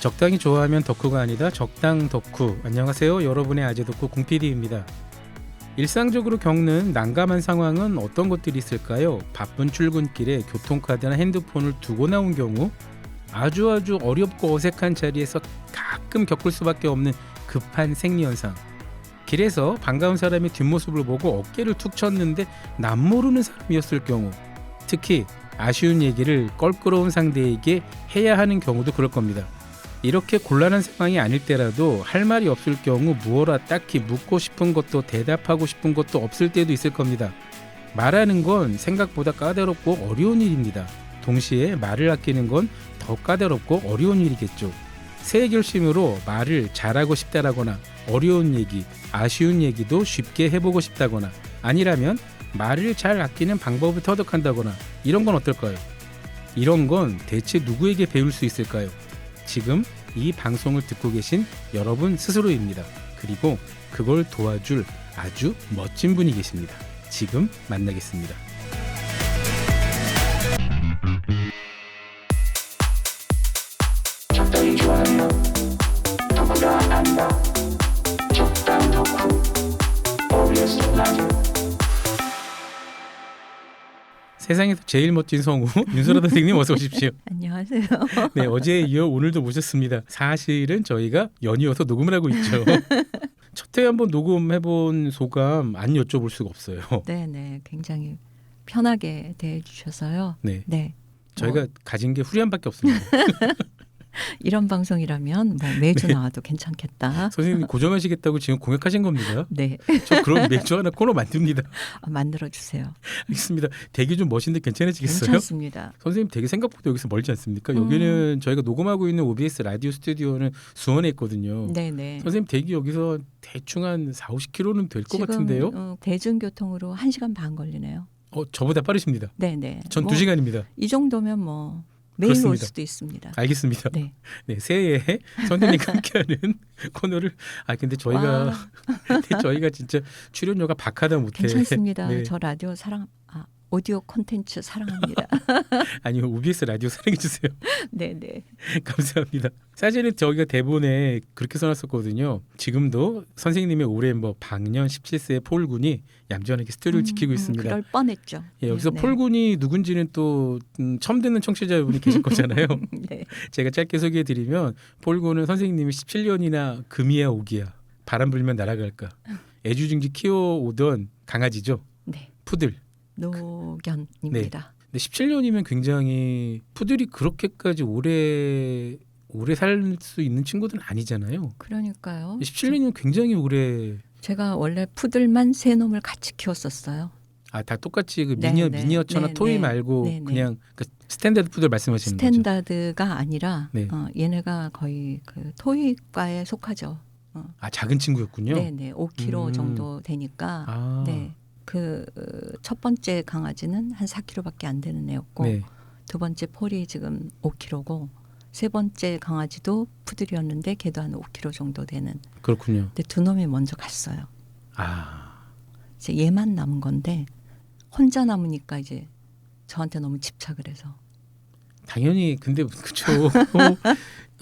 적당히 좋아하면 덕후가 아니다. 적당 덕후. 안녕하세요. 여러분의 아재 덕후 공PD입니다. 일상적으로 겪는 난감한 상황은 어떤 것들이 있을까요? 바쁜 출근길에 교통카드나 핸드폰을 두고 나온 경우, 아주 어렵고 어색한 자리에서 가끔 겪을 수밖에 없는 급한 생리현상, 길에서 반가운 사람의 뒷모습을 보고 어깨를 툭 쳤는데 남모르는 사람이었을 경우, 특히 아쉬운 얘기를 껄끄러운 상대에게 해야 하는 경우도 그럴 겁니다. 이렇게 곤란한 상황이 아닐 때라도 할 말이 없을 경우 무어라 딱히 묻고 싶은 것도 대답하고 싶은 것도 없을 때도 있을 겁니다. 말하는 건 생각보다 까다롭고 어려운 일입니다. 동시에 말을 아끼는 건 더 까다롭고 어려운 일이겠죠. 새해 결심으로 말을 잘하고 싶다라거나 어려운 얘기, 아쉬운 얘기도 쉽게 해보고 싶다거나, 아니라면 말을 잘 아끼는 방법을 터득한다거나, 이런 건 어떨까요? 이런 건 대체 누구에게 배울 수 있을까요? 지금 이 방송을 듣고 계신 여러분 스스로입니다. 그리고 그걸 도와줄 아주 멋진 분이 계십니다. 지금 만나겠습니다. 적당히 좋아하며 덕후라 한다. 적당 덕후 OBS 라디오. 세상에서 제일 멋진 성우 윤소라 선생님 어서 오십시오. 안녕하세요. 네, 어제에 이어 오늘도 모셨습니다. 사실은 저희가 연이어서 녹음을 하고 있죠. 첫 회 한번 녹음해본 소감 안 여쭤볼 수가 없어요. 네네, 굉장히 편하게 대해주셔서요. 네, 네, 저희가 가진 게 후리함밖에 없습니다. 이런 방송이라면 뭐 매주 네. 나와도 괜찮겠다. 선생님 고정하시겠다고 지금 공약하신 겁니다. 네, 저 그럼 매주 하나 코너 만듭니다. 만들어 주세요. 알겠습니다. 되게 좀 멋인데 괜찮으시겠어요? 괜찮습니다. 선생님 되게 생각보다 여기서 멀지 않습니까? 여기는 저희가 녹음하고 있는 OBS 라디오 스튜디오는 수원에 있거든요. 네네. 선생님 댁이 여기서 대충 한 4-50km는 될 것 같은데요? 대중교통으로 1시간 반 걸리네요. 저보다 빠르십니다. 네네. 전 뭐 2시간입니다. 이 정도면 뭐 매일 올 그렇습니다. 수도 있습니다. 알겠습니다. 네. 네, 새해에 선생님과 함께하는 코너를 근데 저희가 진짜 출연료가 박하다 못해. 괜찮습니다. 네. 저 라디오 오디오 콘텐츠 사랑합니다. 아니요, OBS 라디오 사랑해 주세요. 네네. 감사합니다. 사실은 저희가 대본에 그렇게 써놨었거든요. 지금도 선생님의 올해 방년 17세의 폴군이 얌전하게 스튜디오를 지키고 있습니다. 그럴 뻔했죠. 예, 여기서 네. 폴군이 누군지는 또 처음 듣는 청취자분이 계실 거잖아요. 네. 제가 짧게 소개해드리면, 폴군은 선생님이 17년이나 금이야 오기야 바람 불면 날아갈까 애주중지 키워오던 강아지죠. 네. 푸들. 노견입니다. 근데 17년이면 굉장히, 푸들이 그렇게까지 오래 살 수 있는 친구들은 아니잖아요. 그러니까요. 17년이면 굉장히 오래. 제가 원래 푸들만 세 놈을 같이 키웠었어요. 다 똑같이 그 네, 미니어처나 네, 토이 네, 말고 네, 네. 그냥 그 스탠다드 푸들 말씀하시는 거죠? 스탠다드가 아니라 네. 얘네가 거의 그 토이과에 속하죠. 작은 친구였군요. 네네, 5kg 정도 되니까. 네. 그 첫 번째 강아지는 한 4kg밖에 안 되는 애였고, 네. 두 번째 폴이 지금 5kg고, 세 번째 강아지도 푸들이었는데 걔도 한 5kg 정도 되는. 그렇군요. 근데 두 놈이 먼저 갔어요. 아, 이제 얘만 남은 건데 혼자 남으니까 이제 저한테 너무 집착을 해서. 당연히. 근데 그쵸.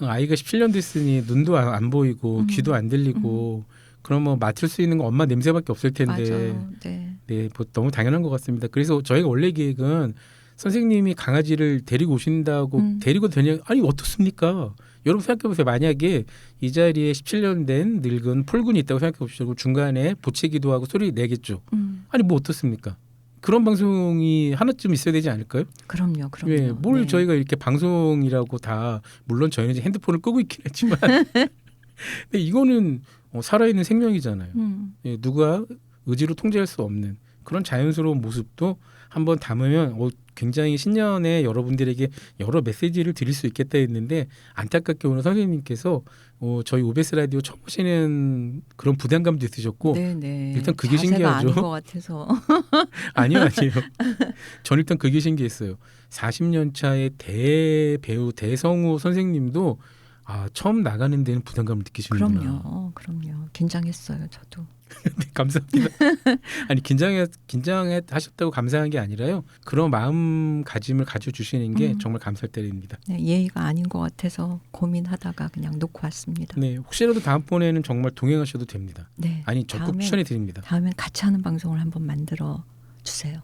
아이가 17년 됐으니 눈도 안 보이고 귀도 안 들리고 그러면 맡을 수 있는 건 엄마 냄새밖에 없을 텐데. 맞아요. 네. 네, 너무 당연한 것 같습니다. 그래서 저희가 원래 계획은 선생님이 강아지를 데리고 오신다고 데리고 되냐, 아니 어떻습니까? 여러분 생각해보세요. 만약에 이 자리에 17년 된 늙은 폴군이 있다고 생각해보시고 중간에 보채기도 하고 소리 내겠죠. 아니 뭐 어떻습니까? 그런 방송이 하나쯤 있어야 되지 않을까요? 그럼요. 예, 뭘 네. 저희가 이렇게 방송이라고 다, 물론 저희는 이제 핸드폰을 끄고 있긴 했지만 근데 이거는 살아있는 생명이잖아요. 예, 누가 의지로 통제할 수 없는 그런 자연스러운 모습도 한번 담으면 굉장히 신년에 여러분들에게 여러 메시지를 드릴 수 있겠다 했는데, 안타깝게 오늘 선생님께서 저희 OBS 라디오 처음 오시는 그런 부담감도 있으셨고. 네네. 일단 그게 자세가 신기하죠. 아닌 것 같아서. 아니요. 전 일단 그게 신기했어요. 40년 차의 대배우 대성우 선생님도 처음 나가는 데는 부담감을 느끼시는구나. 그럼요. 긴장했어요, 저도. 네, 감사합니다. 아니 긴장하셨다고 감사한 게 아니라요. 그런 마음가짐을 가져주시는 게 정말 감사할 때입니다. 네, 예의가 아닌 것 같아서 고민하다가 그냥 놓고 왔습니다. 네, 혹시라도 다음번에는 정말 동행하셔도 됩니다. 네, 아니 적극 추천해 드립니다. 다음엔 같이 하는 방송을 한번 만들어 주세요.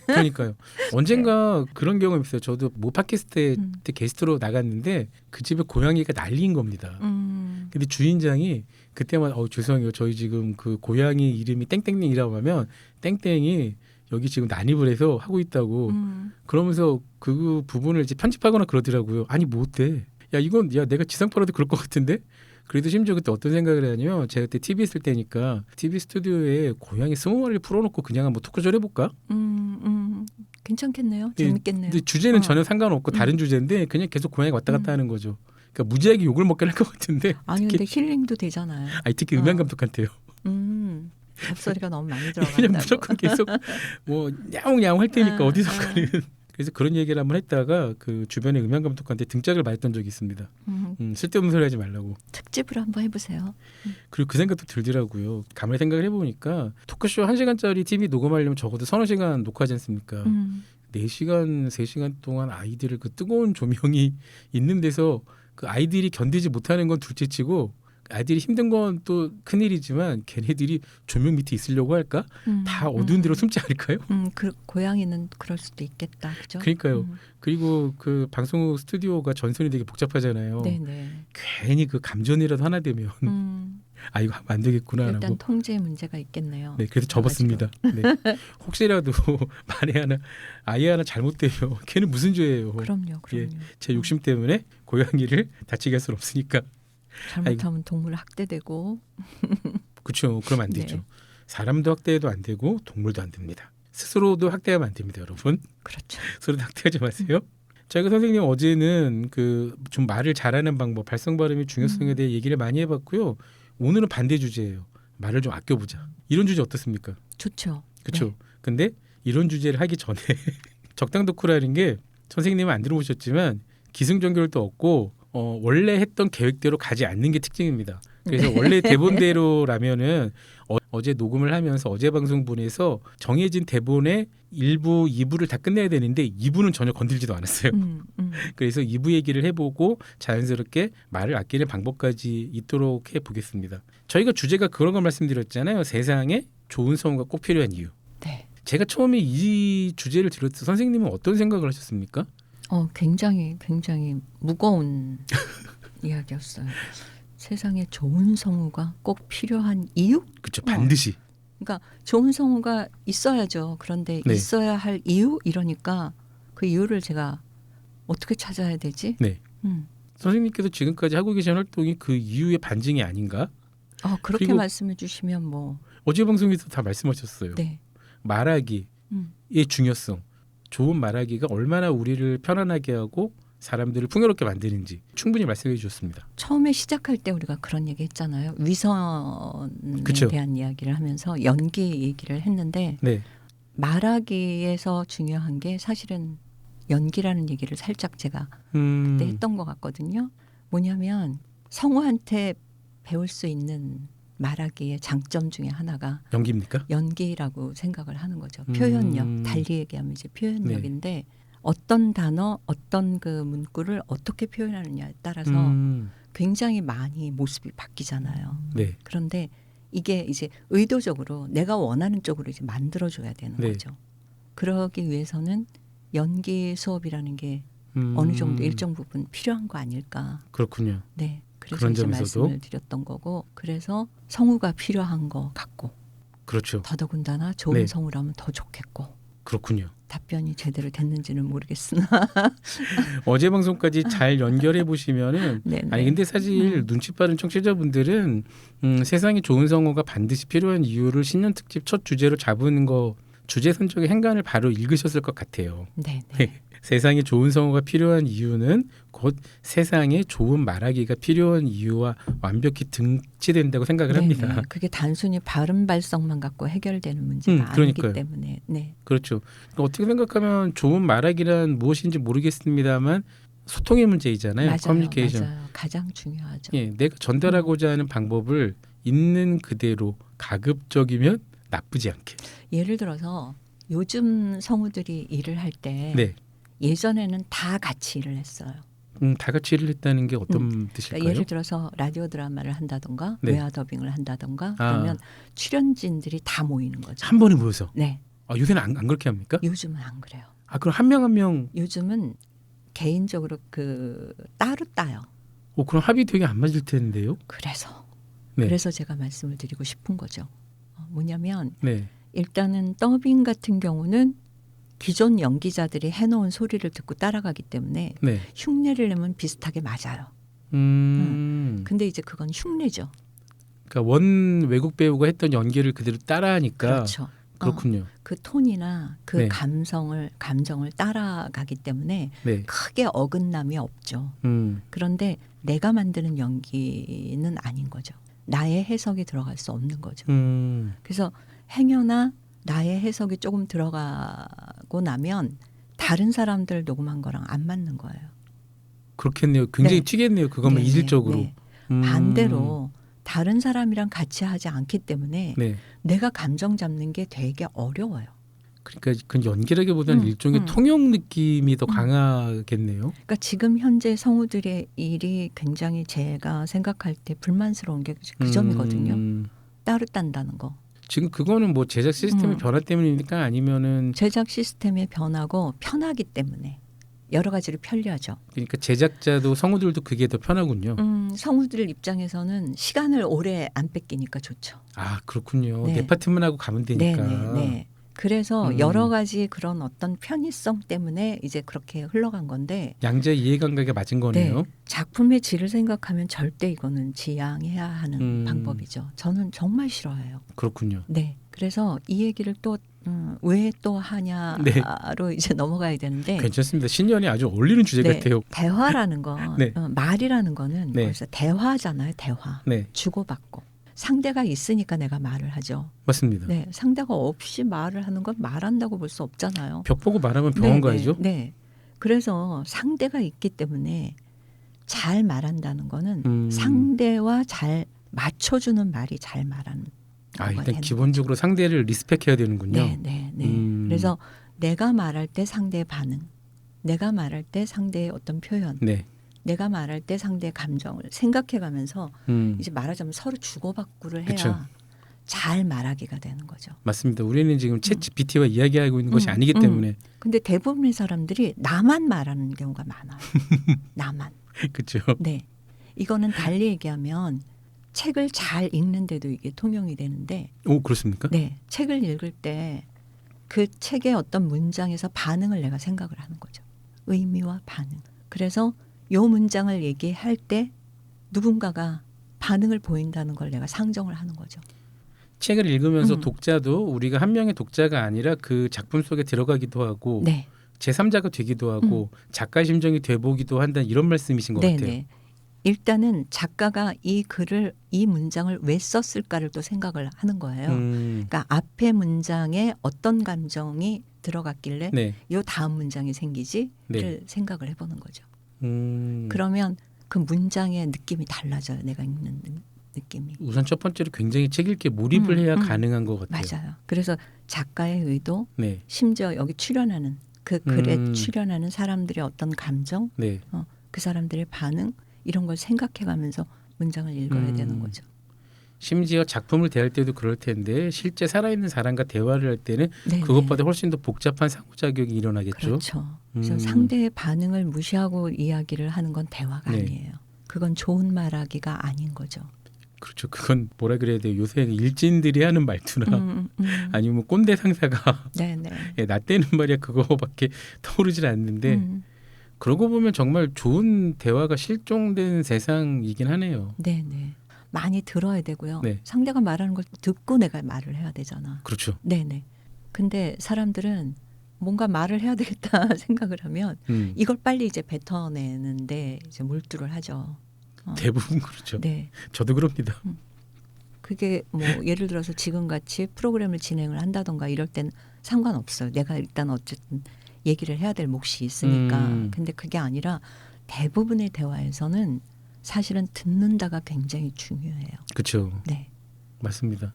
그러니까요. 언젠가 그런 경험이 있어요. 저도 모 팟캐스트 때 게스트로 나갔는데 그 집에 고양이가 난리인 겁니다. 근데 주인장이 그때만 죄송해요. 저희 지금 그 고양이 이름이 땡땡이라고 하면 땡땡이 여기 지금 난입을 해서 하고 있다고 그러면서 그 부분을 이제 편집하거나 그러더라고요. 아니 뭐 어때? 야 내가 지상파라도 그럴 것 같은데? 그래도 심지어 그때 어떤 생각을 하냐면 제가 그때 TV 있을 때니까 TV 스튜디오에 고양이 20마리를 풀어놓고 그냥 한번 토크쇼를 해볼까? 괜찮겠네요. 예, 재밌겠네요. 근데 주제는 전혀 상관없고 다른 주제인데 그냥 계속 고양이 왔다 갔다 하는 거죠. 그러니까 무지하게 욕을 먹게 할 것 같은데. 아니 근데 힐링도 되잖아요. 특히 음향 감독한테요. 잡소리가 너무 많이 그냥 들어간다고. 무조건 계속 뭐 야옹야옹 할 테니까 어디서까는. 그래서 그런 얘기를 한번 했다가 그 주변의 음향 감독한테 등짝을 맞았던 적이 있습니다. 쓸데없는 소리 하지 말라고. 특집으로 한번 해보세요. 그리고 그 생각도 들더라고요. 가만히 생각을 해보니까 토크쇼 1시간짜리 TV 녹음하려면 적어도 3-4시간 녹화하지 않습니까? 4시간, 3시간 동안 아이들을 그 뜨거운 조명이 있는 데서 그 아이들이 견디지 못하는 건 둘째치고 아이들이 힘든 건 또 큰일이지만 걔네들이 조명 밑에 있으려고 할까? 다 어두운 데로 숨지 않을까요? 그 고양이는 그럴 수도 있겠다. 그죠? 그러니까요. 그리고 그 방송 스튜디오가 전선이 되게 복잡하잖아요. 네네. 괜히 그 감전이라도 하나 되면 이거 하면 안 되겠구나 일단 라고. 통제에 문제가 있겠네요. 네, 그래서 접었습니다. 네. 혹시라도 만에 하나 아이 하나 잘못되면 걔는 무슨 죄예요. 그럼요. 예, 제 욕심 때문에 고양이를 다치게 할 수는 없으니까. 잘못하면 동물 학대되고. 그렇죠. 그러면 안 되죠. 네. 사람도 학대해도 안 되고 동물도 안 됩니다. 스스로도 학대하면 안 됩니다, 여러분. 그렇죠. 서로 학대하지 마세요. 저희가 선생님 어제는 그 좀 말을 잘하는 방법, 발성 발음의 중요성에 대해 얘기를 많이 해봤고요. 오늘은 반대 주제예요. 말을 좀 아껴보자. 이런 주제 어떻습니까? 좋죠. 그렇죠. 네. 근데 이런 주제를 하기 전에 적당 덕후라는 게 선생님은 안 들어보셨지만 기승전결도 없고 원래 했던 계획대로 가지 않는 게 특징입니다. 그래서 원래 대본대로라면은 어제 녹음을 하면서 어제 방송분에서 정해진 대본의 1부, 2부를 다 끝내야 되는데 2부는 전혀 건들지도 않았어요. 그래서 2부 얘기를 해보고 자연스럽게 말을 아끼는 방법까지 있도록 해보겠습니다. 저희가 주제가 그런 걸 말씀드렸잖아요. 세상에 좋은 성우가 꼭 필요한 이유. 네. 제가 처음에 이 주제를 들었을 때 선생님은 어떤 생각을 하셨습니까? 굉장히 무거운 이야기였어요. 세상에 좋은 성우가 꼭 필요한 이유? 그렇죠. 반드시. 그러니까 좋은 성우가 있어야죠. 그런데 네. 있어야 할 이유? 이러니까 그 이유를 제가 어떻게 찾아야 되지? 네. 선생님께서 지금까지 하고 계신 활동이 그 이유의 반증이 아닌가? 그렇게 말씀해 주시면 뭐. 어제 방송에서 다 말씀하셨어요. 네. 말하기의 중요성. 좋은 말하기가 얼마나 우리를 편안하게 하고 사람들을 풍요롭게 만드는지 충분히 말씀해 주셨습니다. 처음에 시작할 때 우리가 그런 얘기 했잖아요. 위선에 그쵸. 대한 이야기를 하면서 연기 얘기를 했는데 네. 말하기에서 중요한 게 사실은 연기라는 얘기를 살짝 제가 그때 했던 것 같거든요. 뭐냐면 성우한테 배울 수 있는 말하기의 장점 중에 하나가 연기입니까? 연기라고 생각을 하는 거죠. 표현력, 달리 얘기하면 이제 표현력인데 네. 어떤 단어, 어떤 그 문구를 어떻게 표현하느냐에 따라서 굉장히 많이 모습이 바뀌잖아요. 네. 그런데 이게 이제 의도적으로 내가 원하는 쪽으로 이제 만들어줘야 되는 네. 거죠. 그러기 위해서는 연기 수업이라는 게 어느 정도 일정 부분 필요한 거 아닐까. 그렇군요. 네. 그래서 그런 이제 점에서도? 말씀을 드렸던 거고, 그래서 성우가 필요한 거 같고, 그렇죠. 더더군다나 좋은 네. 성우라면 더 좋겠고. 그렇군요. 답변이 제대로 됐는지는 모르겠으나. 어제 방송까지 잘 연결해 보시면은 네네. 아니 근데 사실 눈치 빠른 청취자분들은 세상에 좋은 성우가 반드시 필요한 이유를 신년 특집 첫 주제로 잡은 거 주제 선정의 행간을 바로 읽으셨을 것 같아요. 네네. 세상에 좋은 성우가 필요한 이유는 곧 세상에 좋은 말하기가 필요한 이유와 완벽히 등치된다고 생각을 네네. 합니다. 그게 단순히 발음 발성만 갖고 해결되는 문제가 그러니까요. 아니기 때문에. 네. 그렇죠. 그러니까 어떻게 생각하면 좋은 말하기란 무엇인지 모르겠습니다만 소통의 문제이잖아요. 맞아요. 커뮤니케이션. 맞아요. 가장 중요하죠. 예, 내가 전달하고자 하는 방법을 있는 그대로 가급적이면 나쁘지 않게. 예를 들어서 요즘 성우들이 일을 할 때 네. 예전에는 다 같이 일을 했어요. 다 같이 일을 했다는 게 어떤 뜻일까요? 그러니까 예를 들어서 라디오 드라마를 한다던가 네. 외화 더빙을 한다던가 그러면 출연진들이 다 모이는 거죠. 한 번에 모여서. 네. 요새는 안 그렇게 합니까? 요즘은 안 그래요. 그럼 한 명 한 명. 요즘은 개인적으로 따로 따요. 그럼 합이 되게 안 맞을 텐데요. 그래서 네. 그래서 제가 말씀을 드리고 싶은 거죠. 뭐냐면 네. 일단은 더빙 같은 경우는 기존 연기자들이 해놓은 소리를 듣고 따라가기 때문에 네. 흉내를 내면 비슷하게 맞아요. 근데 이제 그건 흉내죠. 그러니까 원 외국 배우가 했던 연기를 그대로 따라하니까. 그렇죠. 그렇군요. 그 톤이나 그 네. 감정을 따라가기 때문에 네. 크게 어긋남이 없죠. 그런데 내가 만드는 연기는 아닌 거죠. 나의 해석이 들어갈 수 없는 거죠. 그래서 행여나 나의 해석이 조금 들어가고 나면 다른 사람들 녹음한 거랑 안 맞는 거예요. 그렇겠네요. 굉장히 네. 튀겠네요. 그것만 네, 이질적으로. 네, 네. 반대로 다른 사람이랑 같이 하지 않기 때문에 네. 내가 감정 잡는 게 되게 어려워요. 그러니까 그 연기라기보다는 일종의 통역 느낌이 더 강하겠네요. 그러니까 지금 현재 성우들의 일이 굉장히 제가 생각할 때 불만스러운 게 그 점이거든요. 따로 딴다는 거. 지금 그거는 뭐 제작 시스템의 변화 때문입니까? 아니면은 제작 시스템의 변화고 편하기 때문에 여러 가지로 편리하죠. 그러니까 제작자도 성우들도 그게 더 편하군요. 성우들 입장에서는 시간을 오래 안 뺏기니까 좋죠. 그렇군요. 네. 내 파트만 하고 가면 되니까. 네. 그래서 여러 가지 그런 어떤 편의성 때문에 이제 그렇게 흘러간 건데 양자의 이해감각에 맞은 거네요. 네, 작품의 질을 생각하면 절대 이거는 지양해야 하는 방법이죠. 저는 정말 싫어해요. 그렇군요. 네, 그래서 이 얘기를 또 왜 또 하냐로 네. 이제 넘어가야 되는데 괜찮습니다. 신년이 아주 어울리는 주제 네, 같아요. 대화라는 거, 네. 말이라는 거는 네. 벌써 대화잖아요. 대화, 네, 주고받고 상대가 있으니까 내가 말을 하죠. 맞습니다. 네, 상대가 없이 말을 하는 건 말한다고 볼 수 없잖아요. 벽 보고 말하면 병원 가야죠. 네. 그래서 상대가 있기 때문에 잘 말한다는 거는 상대와 잘 맞춰주는 말이 잘 말하는 일단 기본적으로 거죠. 상대를 리스펙해야 되는군요. 네. 그래서 내가 말할 때 상대의 반응, 내가 말할 때 상대의 어떤 표현, 네. 내가 말할 때 상대의 감정을 생각해가면서 이제 말하자면 서로 주고받고를 해야 그쵸. 잘 말하기가 되는 거죠. 맞습니다. 우리는 지금 챗 GPT와 이야기하고 있는 것이 아니기 때문에. 근데 대부분의 사람들이 나만 말하는 경우가 많아요. 나만. 그렇죠. 네. 이거는 달리 얘기하면 책을 잘 읽는데도 이게 통용이 되는데. 그렇습니까? 네. 책을 읽을 때 그 책의 어떤 문장에서 반응을 내가 생각을 하는 거죠. 의미와 반응. 그래서 요 문장을 얘기할 때 누군가가 반응을 보인다는 걸 내가 상정을 하는 거죠. 책을 읽으면서 독자도 우리가 한 명의 독자가 아니라 그 작품 속에 들어가기도 하고 네. 제3자가 되기도 하고 작가의 심정이 돼보기도 한다는 이런 말씀이신 것 같아요. 네. 일단은 작가가 이 글을 이 문장을 왜 썼을까를 또 생각을 하는 거예요. 그러니까 앞에 문장에 어떤 감정이 들어갔길래 네. 이 다음 문장이 생기지를 네. 생각을 해보는 거죠. 그러면 그 문장의 느낌이 달라져요. 내가 읽는 느낌이. 우선 첫 번째로 굉장히 책 읽기에 몰입을 해야 가능한 것 같아요. 맞아요. 그래서 작가의 의도, 네. 심지어 여기 출연하는 그 글에 출연하는 사람들의 어떤 감정, 네. 그 사람들의 반응 이런 걸 생각해가면서 문장을 읽어야 되는 거죠. 심지어 작품을 대할 때도 그럴 텐데 실제 살아있는 사람과 대화를 할 때는 네네. 그것보다 훨씬 더 복잡한 상호작용이 일어나겠죠. 그렇죠. 그래서 상대의 반응을 무시하고 이야기를 하는 건 대화가 네. 아니에요. 그건 좋은 말하기가 아닌 거죠. 그렇죠. 그건 뭐라 그래야 돼요. 요새 일진들이 하는 말투나 아니면 꼰대 상사가 네네. 나 때는 말이야 그거밖에 떠오르질 않는데 그러고 보면 정말 좋은 대화가 실종된 세상이긴 하네요. 네네. 많이 들어야 되고요. 네. 상대가 말하는 걸 듣고 내가 말을 해야 되잖아. 그렇죠. 네네. 근데 사람들은 뭔가 말을 해야 되겠다 생각을 하면 이걸 빨리 이제 뱉어내는데 이제 몰두를 하죠. 대부분 그렇죠. 네. 저도 그럽니다. 그게 뭐 예를 들어서 지금 같이 프로그램을 진행을 한다던가 이럴 땐 상관없어요. 내가 일단 어쨌든 얘기를 해야 될 몫이 있으니까. 근데 그게 아니라 대부분의 대화에서는 사실은 듣는다가 굉장히 중요해요. 그렇죠. 네. 맞습니다.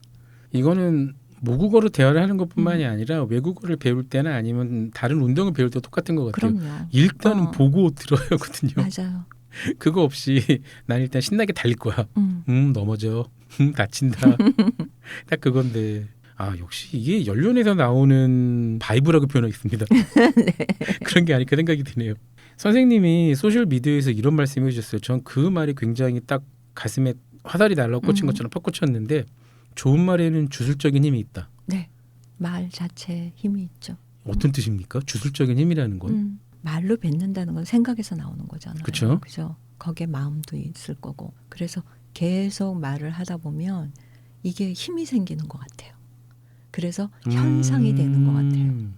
이거는 모국어로 대화를 하는 것뿐만이 아니라 외국어를 배울 때나 아니면 다른 운동을 배울 때 똑같은 것 같아요. 그럼요. 일단은 보고 들어야 하거든요. 맞아요. 그거 없이 난 일단 신나게 달릴 거야. 넘어져. 다친다. 딱 그건데 역시 이게 연륜에서 나오는 바이브라고 표현하겠습니다. 네. 그런 게 아닐까 생각이 드네요. 선생님이 소셜 미디어에서 이런 말씀해 주셨어요. 전 그 말이 굉장히 딱 가슴에 화살이 날라 꽂힌 것처럼 팍 꽂혔는데 좋은 말에는 주술적인 힘이 있다. 네. 말 자체에 힘이 있죠. 어떤 뜻입니까? 주술적인 힘이라는 건? 말로 뱉는다는 건 생각에서 나오는 거잖아요. 그쵸? 그죠? 거기에 마음도 있을 거고. 그래서 계속 말을 하다 보면 이게 힘이 생기는 것 같아요. 그래서 현상이 되는 것 같아요.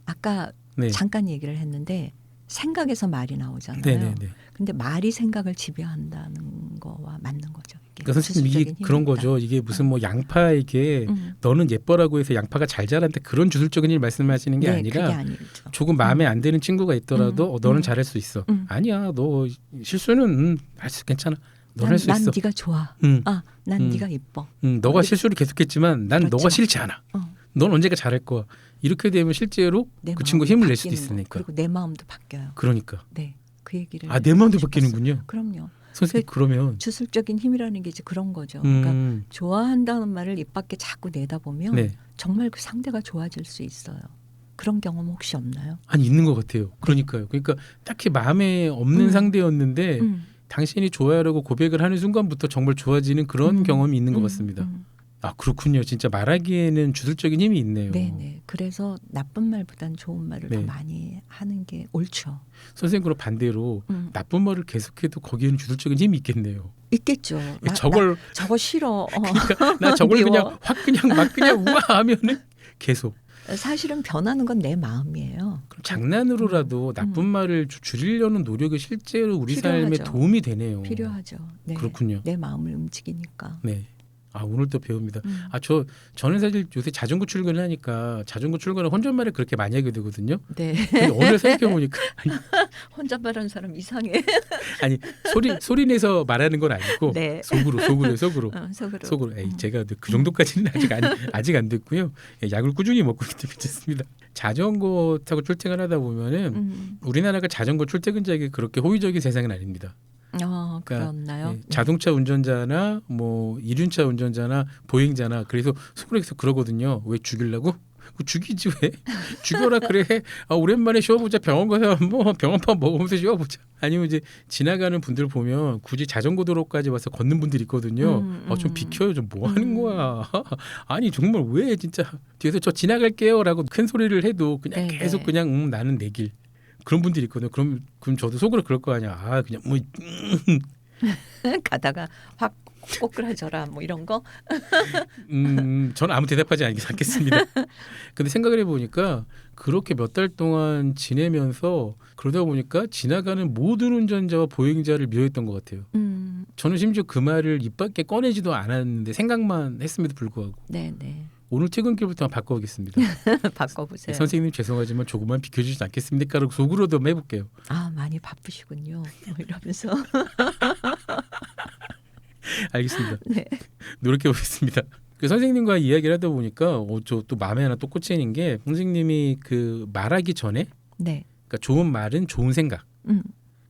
아까 네. 잠깐 얘기를 했는데 생각에서 말이 나오잖아요. 네네네. 근데 말이 생각을 지배한다는 거와 맞는 거죠. 이게 그러니까 선생님 이게 주술적인 그런 힘이 있다. 거죠. 이게 무슨 뭐 양파에게 음. 너는 예뻐라고 해서 양파가 잘 자란다 그런 주술적인 일 말씀하시는 게 네, 아니라 그게 아니죠. 조금 마음에 안 드는 친구가 있더라도 너는 잘할 수 있어. 음. 아니야, 너 실수는 할 수 괜찮아. 넌 할 수 난 있어. 네가 좋아. 난 네가 이뻐. 너가 실수를 계속했지만 난 그렇죠. 너가 싫지 않아. 넌 언젠가 잘할 거야. 이렇게 되면 실제로 내 그 친구 마음이 힘을 낼 수도 바뀌는 거. 있으니까. 그리고 내 마음도 바뀌어요. 그러니까. 네, 그 얘기를. 내 마음도 하고 싶었어요. 바뀌는군요. 그럼요. 선생님 그러면 주술적인 힘이라는 게 이제 그런 거죠. 그러니까 좋아한다는 말을 입 밖에 자꾸 내다 보면 네. 정말 그 상대가 좋아질 수 있어요. 그런 경험 혹시 없나요? 아니 있는 것 같아요. 그러니까요. 그러니까 딱히 마음에 없는 상대였는데 당신이 좋아요라고 고백을 하는 순간부터 정말 좋아지는 그런 경험이 있는 것 같습니다. 그렇군요. 진짜 말하기에는 주술적인 힘이 있네요. 네네. 그래서 나쁜 말보단 좋은 말을 네. 더 많이 하는 게 옳죠. 선생님 그럼 반대로 나쁜 말을 계속해도 거기에는 주술적인 힘이 있겠네요. 있겠죠. 저거 싫어. 나 저걸 미워. 그냥 확 그냥 막 그냥 우와 하면은 계속. 사실은 변하는 건 내 마음이에요. 그럼 장난으로라도 나쁜 말을 줄이려는 노력이 실제로 우리 삶에 필요하죠. 도움이 되네요. 필요하죠. 네. 그렇군요. 내 마음을 움직이니까. 네. 오늘 또 배웁니다. 저는 사실 요새 자전거 출근을 하니까 자전거 출근을 혼잣말을 그렇게 많이 하게 되거든요. 네. 근데 오늘 생각해 보니까 혼자 말하는 사람 이상해. 아니 소리 내서 말하는 건 아니고 네. 속으로. 속으로. 제가 그 정도까지는 아직 안 됐고요. 약을 꾸준히 먹고 있기 때문에 괜찮습니다. 자전거 타고 출퇴근을 하다 보면은 우리나라가 자전거 출퇴근자에게 그렇게 호의적인 세상은 아닙니다. 그렇나요? 네, 자동차 운전자나 뭐 이륜차 운전자나 보행자나 그래서 속으로서 그러거든요. 왜 죽이려고? 죽이지 왜? 죽여라 그래. 오랜만에 쉬어보자. 병원 가서 뭐 병원밥 먹으면서 쉬어보자. 아니면 이제 지나가는 분들 보면 굳이 자전거 도로까지 와서 걷는 분들이 있거든요. 좀 비켜요. 좀 뭐 하는 거야? 아니 정말 왜 진짜 뒤에서 저 지나갈게요라고 큰 소리를 해도 그냥 네, 계속 그냥 나는 내 길. 그런 분들이 있거든요. 그럼 저도 속으로 그럴 거 아니야. 그냥 뭐 가다가 확 꼬꾸라져라 뭐 이런 거. 저는 아무 대답하지 않겠습니다. 근데 생각을 해보니까 그렇게 몇 달 동안 지내면서 그러다 보니까 지나가는 모든 운전자와 보행자를 미워했던 것 같아요. 저는 심지어 그 말을 입 밖에 꺼내지도 않았는데 생각만 했음에도 불구하고 네네. 오늘 퇴근길부터 바꿔보겠습니다. 바꿔보세요. 선생님 죄송하지만 조금만 비켜주지 않겠습니까? 라고 속으로도 해볼게요. 많이 바쁘시군요. 뭐 이러면서. 알겠습니다. 네. 노력해보겠습니다. 그 선생님과 이야기를 하다 보니까 저 또 마음에 하나 또 꽂히는 게 선생님이 그 말하기 전에 네. 그러니까 좋은 말은 좋은 생각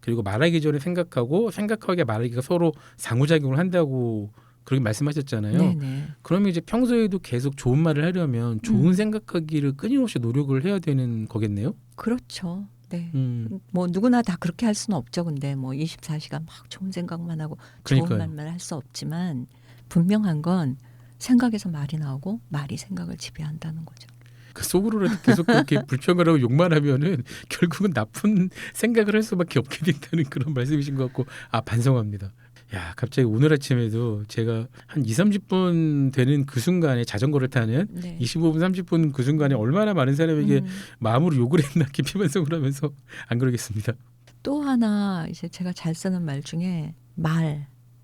그리고 말하기 전에 생각하기가 말하기가 서로 상호작용을 한다고 그렇게 말씀하셨잖아요. 네네. 그러면 이제 평소에도 계속 좋은 말을 하려면 좋은 생각하기를 끊임없이 노력을 해야 되는 거겠네요. 그렇죠. 네. 음. 뭐 누구나 다 그렇게 할 수는 없죠. 근데 뭐 24시간 막 좋은 생각만 하고 그러니까요. 좋은 말만 할 수 없지만 분명한 건 생각에서 말이 나오고 말이 생각을 지배한다는 거죠. 그 속으로라도 계속 그렇게 불평을 하고 욕만 하면은 결국은 나쁜 생각을 할 수밖에 없게 된다는 그런 말씀이신 것 같고 반성합니다. 야, 갑자기 오늘 아침에도 제가 한 2-30분 되는 그 순간에 자전거를 타는 네. 25분 30분 그 순간에 얼마나 많은 사람에게 마음으로 욕을 했나 깊이 반성을 하면서 안 그러겠습니다. 또 하나 이제 제가 잘 쓰는 말 중에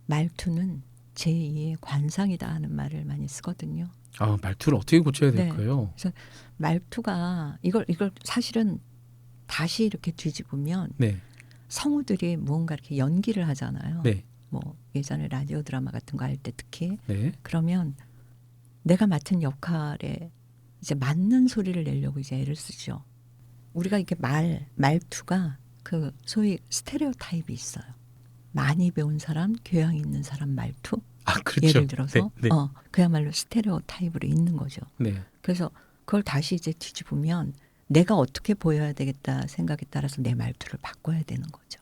말투는 제2의 관상이다 하는 말을 많이 쓰거든요. 말투를 어떻게 고쳐야 네. 될까요? 그래서 말투가 이걸 사실은 다시 이렇게 뒤집으면 네. 성우들이 무언가 이렇게 연기를 하잖아요. 네. 뭐 예전에 라디오 드라마 같은 거 할 때 특히 네. 그러면 내가 맡은 역할에 이제 맞는 소리를 내려고 이제 애를 쓰죠. 우리가 이렇게 말투가 그 소위 스테레오 타입이 있어요. 많이 배운 사람, 교양 있는 사람 말투. 아, 그렇죠. 예를 들어서 네. 그야말로 스테레오 타입으로 있는 거죠. 네. 그래서 그걸 다시 이제 뒤집으면 내가 어떻게 보여야 되겠다 생각에 따라서 내 말투를 바꿔야 되는 거죠.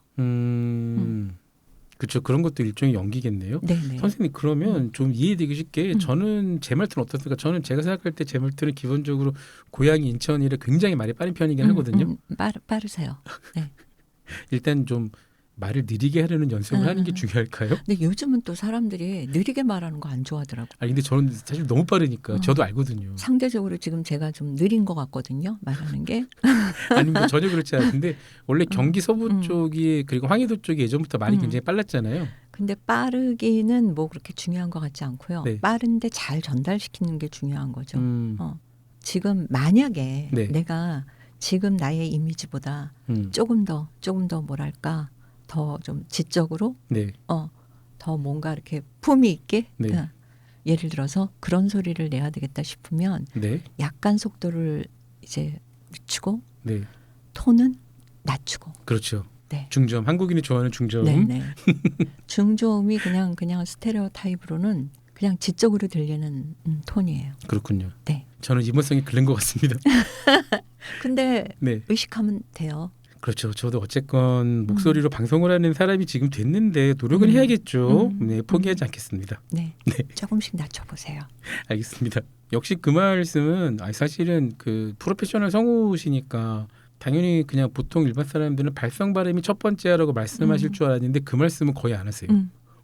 그렇죠. 그런 것도 일종의 연기겠네요. 네네. 선생님 그러면 좀 이해되기 쉽게 저는 제 말투는 어떻습니까? 저는 제가 생각할 때 제 말투는 기본적으로 고향이 인천이라 굉장히 말이 빠른 편이긴 하거든요. 빠르세요. 네. 일단 좀 말을 느리게 하려는 연습을 하는 게 중요할까요? 근데 요즘은 또 사람들이 느리게 말하는 거 안 좋아하더라고요. 아니 근데 저는 사실 너무 빠르니까 저도 알거든요. 상대적으로 지금 제가 좀 느린 것 같거든요. 말하는 게. 아닙니다. 전혀 그렇지 않은데 원래 경기 서부 쪽이 그리고 황해도 쪽이 예전부터 말이 굉장히 빨랐잖아요. 근데 빠르기는 뭐 그렇게 중요한 것 같지 않고요. 네. 빠른데 잘 전달시키는 게 중요한 거죠. 지금 만약에 네. 내가 지금 나의 이미지보다 조금 더 뭐랄까 더 좀 지적으로 네. 더 뭔가 이렇게 품위 있게 네. 예를 들어서 그런 소리를 내야 되겠다 싶으면 네. 약간 속도를 이제 늦추고 네. 톤은 낮추고. 그렇죠. 네. 중저음. 한국인이 좋아하는 중저음. 네네. 중저음이 그냥 스테레오 타입으로는 그냥 지적으로 들리는 톤이에요. 그렇군요. 네. 저는 이모성이 글른 것 같습니다. 근데 네. 의식하면 돼요. 그렇죠. 저도 어쨌건 목소리로 방송을 하는 사람이 지금 됐는데 노력은 해야겠죠. 네, 포기하지 않겠습니다. 네. 네. 조금씩 낮춰보세요. 알겠습니다. 역시 그 말씀은 사실은 그 프로페셔널 성우시니까 당연히 그냥 보통 일반 사람들은 발성 발음이 첫 번째라고 말씀하실 줄 알았는데 그 말씀은 거의 안 하세요.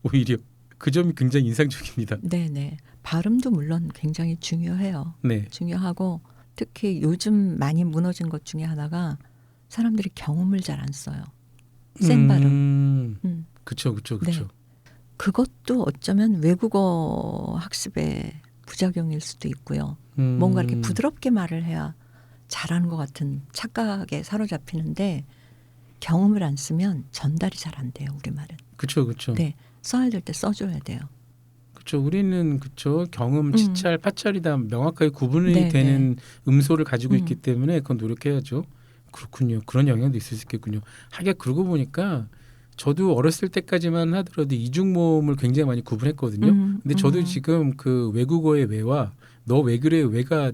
오히려 그 점이 굉장히 인상적입니다. 네네. 발음도 물론 굉장히 중요해요. 네. 중요하고 특히 요즘 많이 무너진 것 중에 하나가 사람들이 경음을 잘 안 써요. 센 발음. 그렇죠. 네. 그것도 어쩌면 외국어 학습의 부작용일 수도 있고요. 뭔가 이렇게 부드럽게 말을 해야 잘하는 것 같은 착각에 사로잡히는데 경음을 안 쓰면 전달이 잘 안 돼요. 우리말은. 그렇죠. 네. 써야 될 때 써줘야 돼요. 그렇죠. 우리는 그렇죠. 경음, 치찰, 파찰이 다 명확하게 구분이 네, 되는 음소를 가지고 있기 때문에 그건 노력해야죠. 그렇군요. 그런 영향도 있을 수 있겠군요. 하긴 그러고 보니까 저도 어렸을 때까지만 하더라도 이중모음을 굉장히 많이 구분했거든요. 근데 저도 지금 그 외국어의 외와 너 왜 그래 외가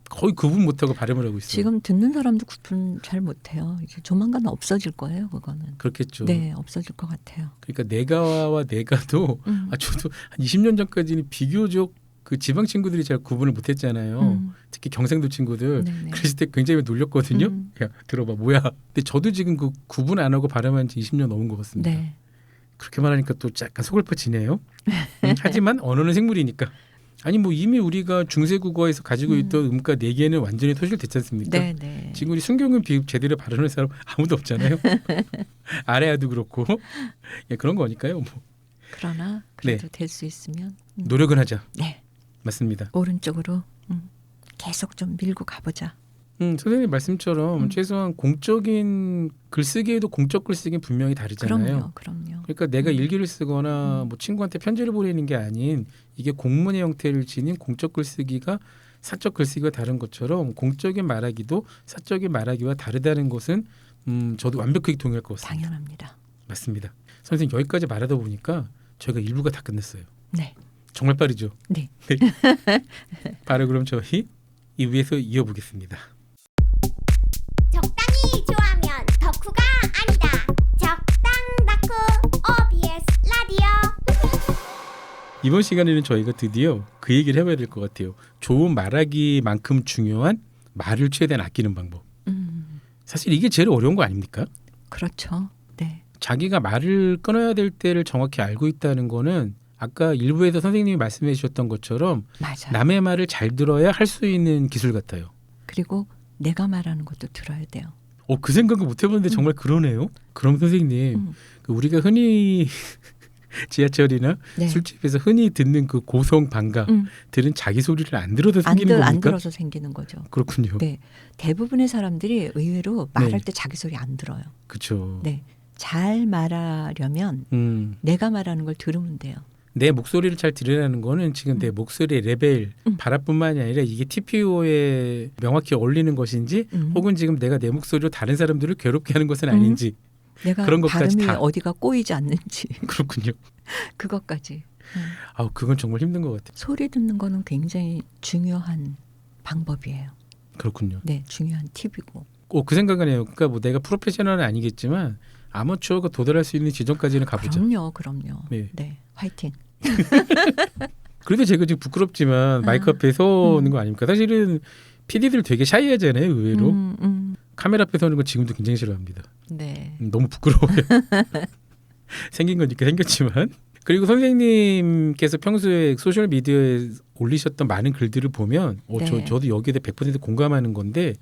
거의 구분 못하고 발음을 하고 있어요. 지금 듣는 사람도 구분 잘 못해요. 이제 조만간 없어질 거예요. 그거는. 그렇겠죠. 네. 없어질 것 같아요. 그러니까 내가와 내가도 저도 한 20년 전까지는 비교적 그 지방 친구들이 잘 구분을 못했잖아요. 특히 경상도 친구들. 네네. 그랬을 때 굉장히 놀렸거든요. 야 들어봐 뭐야. 근데 저도 지금 그 구분 안 하고 발음한 지 20년 넘은 것 같습니다. 네. 그렇게 말하니까 또 약간 속을 퍼지네요. 하지만 언어는 생물이니까. 아니 뭐 이미 우리가 중세국어에서 가지고 있던 음가 4개는 완전히 소실됐지 않습니까? 네네. 지금 우리 순경은 비읍 제대로 발음하는 사람 아무도 없잖아요. 아래아도 그렇고 그런 거니까요. 뭐. 그러나 그래도 될 수 있으면 노력은 하자. 네. 맞습니다. 오른쪽으로 계속 좀 밀고 가보자. 선생님 말씀처럼 최소한 공적인 글쓰기에도 공적 글쓰기는 분명히 다르잖아요. 그럼요. 그러니까 내가 일기를 쓰거나 뭐 친구한테 편지를 보내는 게 아닌 이게 공문의 형태를 지닌 공적 글쓰기가 사적 글쓰기와 다른 것처럼 공적인 말하기도 사적인 말하기와 다르다는 것은 저도 완벽하게 동의할 것 같습니다. 당연합니다. 맞습니다. 선생님 여기까지 말하다 보니까 저희가 일부가 다 끝났어요. 네. 정말 빠르죠? 네. 바로 그럼 저희 2부에서 이어보겠습니다. 적당히 좋아하면 덕후가 아니다. 적당다쿠 OBS 라디오. 이번 시간에는 저희가 드디어 그 얘기를 해봐야 될 것 같아요. 좋은 말하기만큼 중요한 말을 최대한 아끼는 방법. 사실 이게 제일 어려운 거 아닙니까? 그렇죠. 네. 자기가 말을 끊어야 될 때를 정확히 알고 있다는 거는 아까 일부에서 선생님이 말씀해 주셨던 것처럼 맞아요. 남의 말을 잘 들어야 할 수 있는 기술 같아요. 그리고 내가 말하는 것도 들어야 돼요. 그 생각을 못 해봤는데 정말 그러네요. 그럼 선생님 우리가 흔히 지하철이나 네. 술집에서 흔히 듣는 그 고성 반가 들은 자기 소리를 안 들어도 생기는 겁니까? 안 들어서 생기는 거죠. 그렇군요. 네. 대부분의 사람들이 의외로 말할 네. 때 자기 소리 안 들어요. 그렇죠. 네. 잘 말하려면 내가 말하는 걸 들으면 돼요. 내 목소리를 잘 들으라는 거는 지금 내 목소리의 레벨, 발화뿐만이 아니라 이게 TPO에 명확히 어울리는 것인지 혹은 지금 내가 내 목소리로 다른 사람들을 괴롭게 하는 것은 아닌지 내가 그런 것까지 발음이 다. 어디가 꼬이지 않는지 그렇군요. 그것까지. 그건 정말 힘든 것 같아요. 소리 듣는 거는 굉장히 중요한 방법이에요. 그렇군요. 네, 중요한 팁이고. 그 생각은 해요. 그러니까 뭐 내가 프로페셔널은 아니겠지만 아마추어가 도달할 수 있는 지점까지는 가보자. 그럼요. 네. 네, 화이팅. 그래도 제가 지금 부끄럽지만 마이크 앞에 서는 거 아닙니까? 사실은 PD들 되게 샤이하잖아요. 의외로. 카메라 앞에 서는 건 지금도 굉장히 싫어합니다. 네. 너무 부끄러워요. 생긴 거니까 생겼지만. 그리고 선생님께서 평소에 소셜미디어에 올리셨던 많은 글들을 보면 네. 저도 여기에 대해 100% 공감하는 건데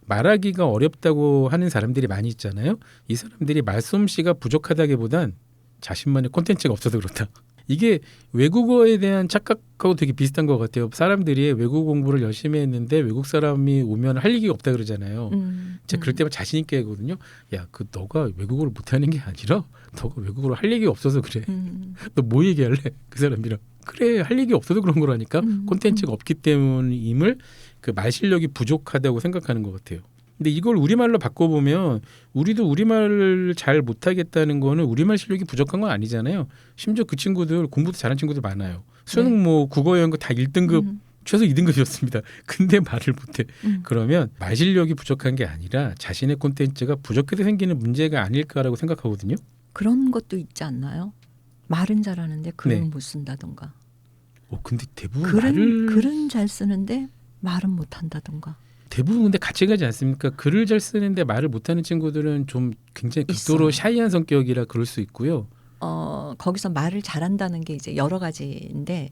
말하기가 어렵다고 하는 사람들이 많이 있잖아요. 이 사람들이 말솜씨가 부족하다기보단 자신만의 콘텐츠가 없어서 그렇다. 이게 외국어에 대한 착각하고 되게 비슷한 것 같아요. 사람들이 외국어 공부를 열심히 했는데 외국 사람이 오면 할 얘기가 없다 그러잖아요. 제가 그럴 때만 자신 있게 하거든요. 야, 너가 외국어를 못하는 게 아니라 너가 외국어를 할 얘기가 없어서 그래. 너 뭐 얘기할래? 그 사람이랑. 그래, 할 얘기 없어서 그런 거라니까. 콘텐츠가 없기 때문임을 그 말 실력이 부족하다고 생각하는 것 같아요. 근데 이걸 우리말로 바꿔보면 우리도 우리말을 잘 못하겠다는 거는 우리말 실력이 부족한 건 아니잖아요. 심지어 그 친구들 공부도 잘하는 친구들 많아요. 수능 뭐 국어 이런 거 다 1등급 최소 2등급이었습니다. 근데 말을 못해. 그러면 말 실력이 부족한 게 아니라 자신의 콘텐츠가 부족해서 생기는 문제가 아닐까라고 생각하거든요. 그런 것도 있지 않나요? 말은 잘하는데 글은 네. 못 쓴다던가. 근데 대부분 글은 잘 쓰는데 말은 못 한다던가. 대부분 근데 같이 가지 않습니까? 글을 잘 쓰는데 말을 못하는 친구들은 좀 굉장히 극도로 있어요. 샤이한 성격이라 그럴 수 있고요. 거기서 말을 잘한다는 게 이제 여러 가지인데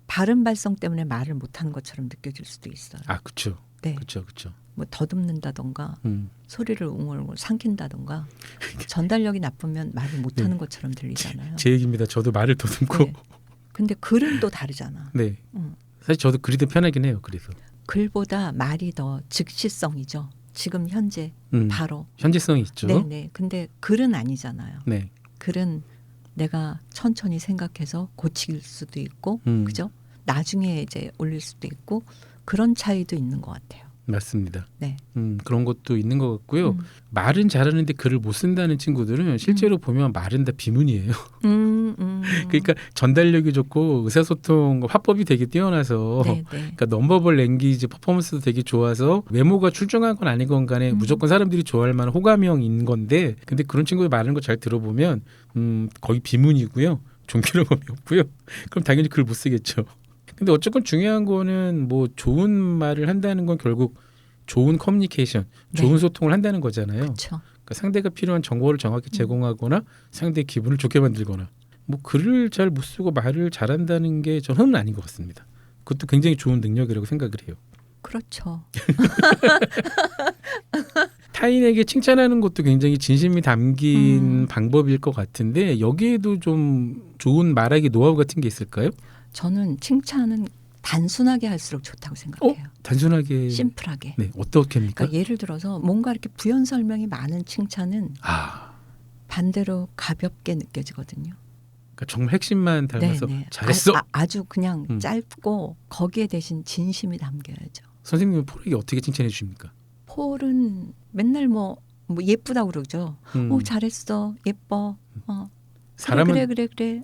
발음 발성 때문에 말을 못하는 것처럼 느껴질 수도 있어요. 그렇죠. 네. 그렇죠. 뭐 더듬는다던가 음. 소리를 웅얼웅얼 삼킨다던가 전달력이 나쁘면 말을 못하는 네. 것처럼 들리잖아요. 제 얘기입니다. 저도 말을 더듬고. 네. 근데 글은 또 다르잖아. 네. 음. 사실 저도 글이 더 편하긴 해요. 그래서. 글보다 말이 더 즉시성이죠. 지금 현재 바로. 현재성이 있죠. 네네. 근데 글은 아니잖아요. 네. 글은 내가 천천히 생각해서 고칠 수도 있고, 그죠? 나중에 이제 올릴 수도 있고 그런 차이도 있는 것 같아요. 맞습니다. 네. 그런 것도 있는 것 같고요. 말은 잘하는데 글을 못 쓴다는 친구들은 실제로 보면 말은 다 비문이에요. 그러니까 전달력이 좋고 의사소통 화법이 되게 뛰어나서 네네. 그러니까 넘버벌 랭귀지 퍼포먼스도 되게 좋아서 외모가 출중한 건 아닌 건 간에 무조건 사람들이 좋아할 만한 호감형인 건데 근데 그런 친구들 말하는 거 잘 들어보면 거의 비문이고요. 종교 경험이 없고요. 그럼 당연히 글 못 쓰겠죠. 근데 어쨌건 중요한 거는 뭐 좋은 말을 한다는 건 결국 좋은 커뮤니케이션, 좋은 네. 소통을 한다는 거잖아요. 그렇죠. 그러니까 상대가 필요한 정보를 정확히 제공하거나 상대의 기분을 좋게 만들거나 뭐 글을 잘 못 쓰고 말을 잘한다는 게 저는 아닌 것 같습니다. 그것도 굉장히 좋은 능력이라고 생각을 해요. 그렇죠. 타인에게 칭찬하는 것도 굉장히 진심이 담긴 방법일 것 같은데 여기에도 좀 좋은 말하기 노하우 같은 게 있을까요? 저는 칭찬은 단순하게 할수록 좋다고 생각해요. 단순하게. 심플하게. 네, 어떻게 합니까? 그러니까 예를 들어서 뭔가 이렇게 부연 설명이 많은 칭찬은 반대로 가볍게 느껴지거든요. 그러니까 정말 핵심만 담아서 네네. 잘했어. 아주 그냥 짧고 거기에 대신 진심이 담겨야죠. 선생님은 폴에게 어떻게 칭찬해 주십니까? 폴은 맨날 뭐 예쁘다고 그러죠. 잘했어, 예뻐. 사람은 그래.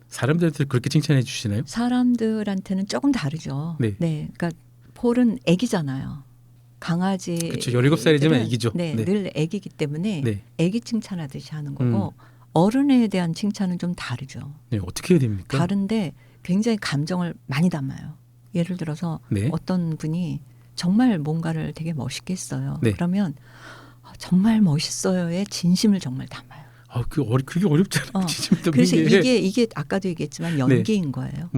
사람들한테 그렇게 칭찬해 주시나요? 사람들한테는 조금 다르죠. 네. 그러니까 폴은 애기잖아요. 강아지. 그렇죠. 17살이지만 애기죠. 네, 네. 늘 애기기 때문에 네. 애기 칭찬하듯이 하는 거고 어른에 대한 칭찬은 좀 다르죠. 네, 어떻게 해야 됩니까? 다른데 굉장히 감정을 많이 담아요. 예를 들어서 네. 어떤 분이 정말 뭔가를 되게 멋있게 했어요. 네. 그러면 정말 멋있어요의 진심을 정말 담아요. 그게 어렵잖아요. 그래서 이게 아까도 얘기했지만 연기인 거예요.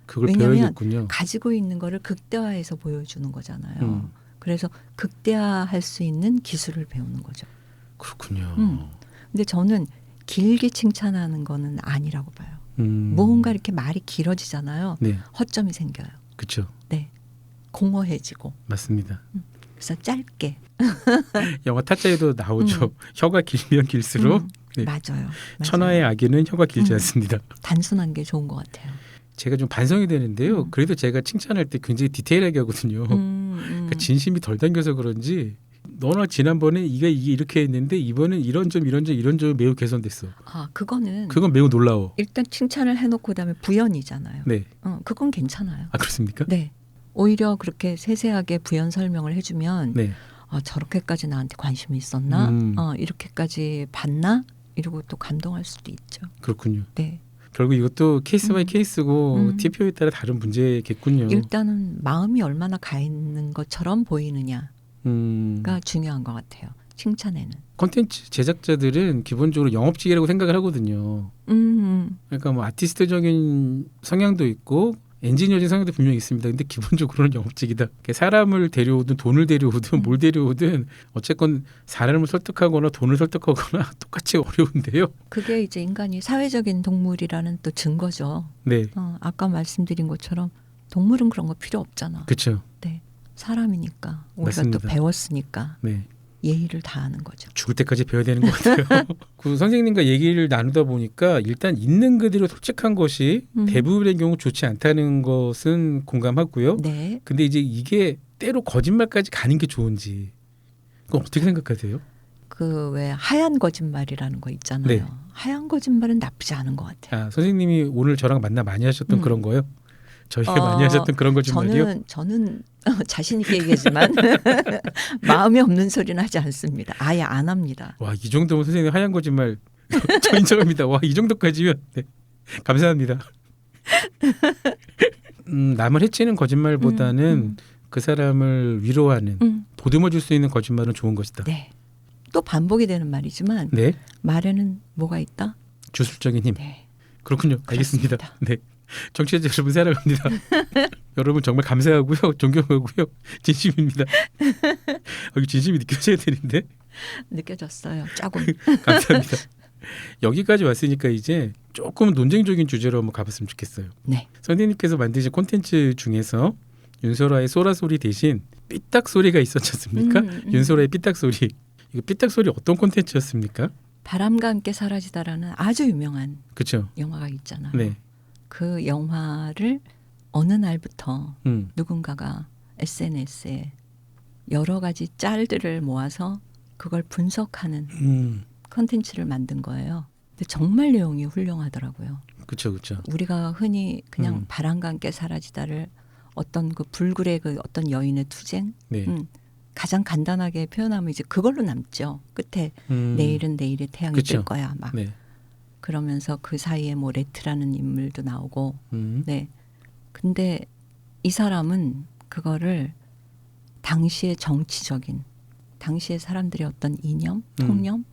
그걸 왜냐하면 배워야겠군요. 가지고 있는 거를 극대화해서 보여주는 거잖아요. 그래서 극대화할 수 있는 기술을 배우는 거죠. 그렇군요. 근데 저는 길게 칭찬하는 거는 아니라고 봐요. 뭔가 이렇게 말이 길어지잖아요. 네. 허점이 생겨요. 그렇죠. 네, 공허해지고. 맞습니다. 그래서 짧게. 영화 타짜에도 나오죠. 혀가 길면 길수록 네. 맞아요. 천하의 아기는 혀가 길지 음. 않습니다. 단순한 게 좋은 것 같아요. 제가 좀 반성이 되는데요. 그래도 제가 칭찬할 때 굉장히 디테일하게 하거든요. 그러니까 진심이 덜 담겨서 그런지 너나 지난번에 이게 이렇게 했는데 이번엔 이런 점 매우 개선됐어. 아, 그건 매우 놀라워. 일단 칭찬을 해놓고 그다음에 부연이잖아요. 네. 그건 괜찮아요. 아 그렇습니까? 네. 오히려 그렇게 세세하게 부연 설명을 해주면 네. 저렇게까지 나한테 관심이 있었나? 이렇게까지 봤나? 이러고 또 감동할 수도 있죠. 그렇군요. 네. 결국 이것도 케이스 바이 케이스고 TPO에 따라 다른 문제겠군요. 일단은 마음이 얼마나 가 있는 것처럼 보이느냐가 중요한 것 같아요. 칭찬에는. 콘텐츠 제작자들은 기본적으로 영업직이라고 생각을 하거든요. 그러니까 뭐 아티스트적인 성향도 있고 엔지니어적인 성향도 분명히 있습니다. 근데 기본적으로는 영업직이다. 사람을 데려오든 돈을 데려오든 뭘 데려오든 어쨌건 사람을 설득하거나 돈을 설득하거나 똑같이 어려운데요. 그게 이제 인간이 사회적인 동물이라는 또 증거죠. 네. 아까 말씀드린 것처럼 동물은 그런 거 필요 없잖아. 그렇죠. 네. 사람이니까 우리가 맞습니다. 또 배웠으니까 네. 예의를 다하는 거죠. 죽을 때까지 배워야 되는 것 같아요. 그 선생님과 얘기를 나누다 보니까 일단 있는 그대로 솔직한 것이 대부분의 경우 좋지 않다는 것은 공감하고요. 네. 근데 이제 이게 때로 거짓말까지 가는 게 좋은지 그건 어떻게 생각하세요? 그 왜 하얀 거짓말이라는 거 있잖아요. 네. 하얀 거짓말은 나쁘지 않은 것 같아요. 아, 선생님이 오늘 저랑 만나 많이 하셨던 그런 거요? 저희가 많이 하셨던 그런 거짓말이요? 저는 자신 있게 얘기하지만 마음이 없는 소리는 하지 않습니다. 아예 안 합니다. 와, 이 정도면 선생님 하얀 거짓말 저 인정합니다. 와, 이 정도까지면 네. 감사합니다. 남을 해치는 거짓말보다는 그 사람을 위로하는 보듬어줄 수 있는 거짓말은 좋은 것이다. 네. 또 반복이 되는 말이지만 네. 말에는 뭐가 있다? 주술적인 힘. 네. 그렇군요. 알겠습니다. 그렇습니다. 네. 청취자 여러분 사랑합니다. 여러분 정말 감사하고요. 존경하고요. 진심입니다. 이거 진심이 느껴져야 되는데. 느껴졌어요. 조금. 감사합니다. 여기까지 왔으니까 이제 조금 논쟁적인 주제로 한번 가봤으면 좋겠어요. 네. 선생님께서 만드신 콘텐츠 중에서 윤소라의 소라 소리 대신 삐딱 소리가 있었지 않습니까? 윤소라의 삐딱 소리. 이거 삐딱 소리 어떤 콘텐츠였습니까? 바람과 함께 사라지다라는 아주 유명한 그렇죠. 영화가 있잖아요. 네. 그 영화를 어느 날부터 음. 누군가가 SNS에 여러 가지 짤들을 모아서 그걸 분석하는 컨텐츠를 만든 거예요. 근데 정말 내용이 훌륭하더라고요. 그렇죠, 그렇죠. 우리가 흔히 그냥 바람과 함께 사라지다를 어떤 그 불굴의 그 어떤 여인의 투쟁, 네. 가장 간단하게 표현하면 이제 그걸로 남죠. 끝에 내일은 내일의 태양이 그쵸. 뜰 거야 막. 네. 그러면서 그 사이에 뭐 레트라는 인물도 나오고. 네. 근데 이 사람은 그거를 당시의 정치적인, 당시의 사람들의 어떤 이념, 통념,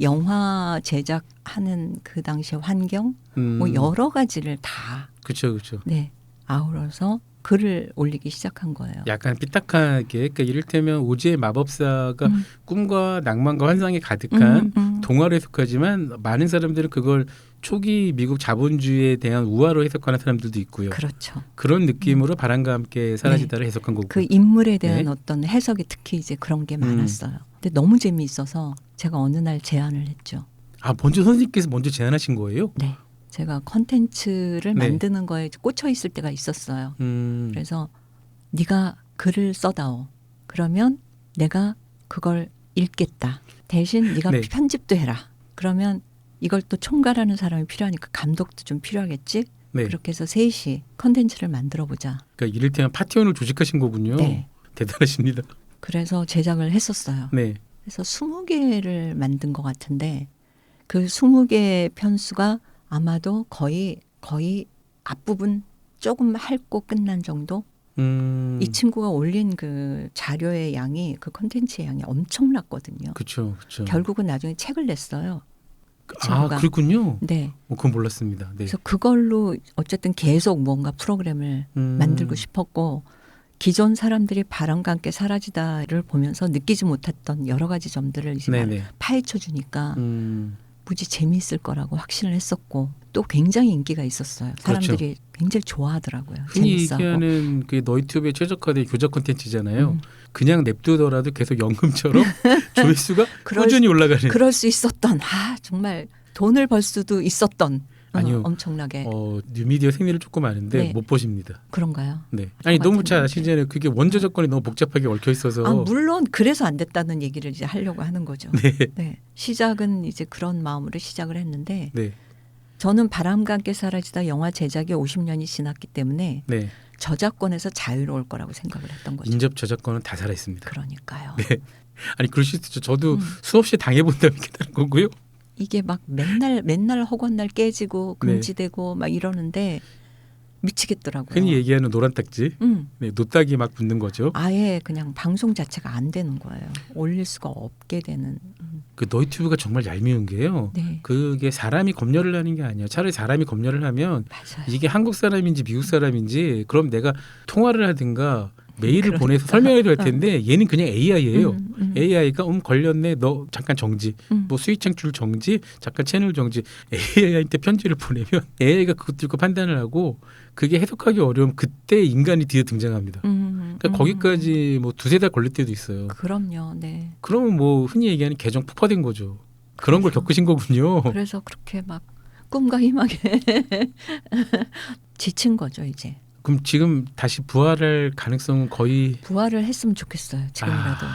영화 제작하는 그 당시의 환경, 뭐 여러 가지를 다 그렇죠, 그렇죠. 네, 아우러서 글을 올리기 시작한 거예요. 약간 삐딱하게, 그러니까 이를테면 오즈의 마법사가 꿈과 낭만과 환상이 가득한 동화로 해석하지만 많은 사람들은 그걸 초기 미국 자본주의에 대한 우화로 해석하는 사람들도 있고요. 그렇죠. 그런 느낌으로 바람과 함께 사라지다를 해석한 거고. 그 인물에 대한 네. 어떤 해석이 특히 이제 그런 게 많았어요. 근데 너무 재미있어서 제가 어느 날 제안을 했죠. 아, 먼저 선생님께서 먼저 제안하신 거예요? 네. 제가 컨텐츠를 네. 만드는 거에 꽂혀 있을 때가 있었어요. 음. 그래서 네가 글을 써다오. 그러면 내가 그걸 읽겠다. 대신 네가 네. 편집도 해라. 그러면 이걸 또 총괄하는 사람이 필요하니까 감독도 좀 필요하겠지. 네. 그렇게 해서 셋이 컨텐츠를 만들어 보자. 그러니까 이를테면 파티원을 조직하신 거군요. 네. 대단하십니다. 그래서 제작을 했었어요. 네. 그래서 20개를 만든 것 같은데 그 20개의 편수가 아마도 거의 앞부분 조금 핥고 끝난 정도? 이 친구가 올린 그 자료의 양이 그 컨텐츠의 양이 엄청났거든요. 그렇죠, 그렇죠. 결국은 나중에 책을 냈어요. 그 아, 친구가. 그렇군요. 네. 그건 몰랐습니다. 네. 그래서 그걸로 어쨌든 계속 뭔가 프로그램을 만들고 싶었고 기존 사람들이 바람과 함께 사라지다를 보면서 느끼지 못했던 여러 가지 점들을 이제 네네. 파헤쳐 주니까 무지 재미있을 거라고 확신을 했었고 또 굉장히 인기가 있었어요. 사람들이 굉장히 좋아하더라고요. 흔히 재밌어하고. 얘기하는 그 너튜브에 최적화된 교적 콘텐츠잖아요. 그냥 냅두더라도 계속 연금처럼 조회수가 꾸준히 올라가는. 그럴 수 있었던 정말 돈을 벌 수도 있었던 아니요. 엄청나게 뉴미디어 생리를 조금 아는데 네. 못 보십니다. 그런가요? 네. 아니 너무 잘 같은데. 아시잖아요. 그게 원조 조건이 너무 복잡하게 얽혀 있어서. 물론 그래서 안 됐다는 얘기를 이제 하려고 하는 거죠. 네. 네. 시작은 이제 그런 마음으로 시작을 했는데 네. 저는 바람과 함께 사라지다 영화 제작이 50년이 지났기 때문에 네. 저작권에서 자유로울 거라고 생각을 했던 거죠. 인접 저작권은 다 살아 있습니다. 그러니까요. 네. 아니 그럴 수 있죠. 저도 수없이 당해본다면 깨달은 거고요. 이게 막 맨날 허구한 날 깨지고 금지되고 막 이러는데 미치겠더라고요. 흔히 얘기하는 노란 딱지. 음. 네, 노딱이 막 붙는 거죠. 아예 그냥 방송 자체가 안 되는 거예요. 올릴 수가 없게 되는. 그 너튜브가 정말 얄미운 게요. 네. 그게 사람이 검열을 하는 게 아니에요. 차라리 사람이 검열을 하면 맞아요. 이게 한국 사람인지 미국 사람인지 그럼 내가 통화를 하든가 메일을 그러니까. 보내서 설명해도 할 텐데 얘는 그냥 AI예요. AI가 걸렸네. 너 잠깐 정지. 뭐 수익 창출 정지. 잠깐 채널 정지. AI한테 편지를 보내면 AI가 그것 들고 판단을 하고 그게 해석하기 어려우면 그때 인간이 뒤에 등장합니다. 그러니까 거기까지 뭐 두세 달 걸릴 때도 있어요. 그럼요. 네. 그러면 뭐 흔히 얘기하는 계정 폭파된 거죠. 그런 걸 겪으신 거군요. 그래서 그렇게 막 꿈과 희망에 지친 거죠 이제. 그럼 지금 다시 부활할 가능성은 거의 부활을 했으면 좋겠어요. 지금이라도.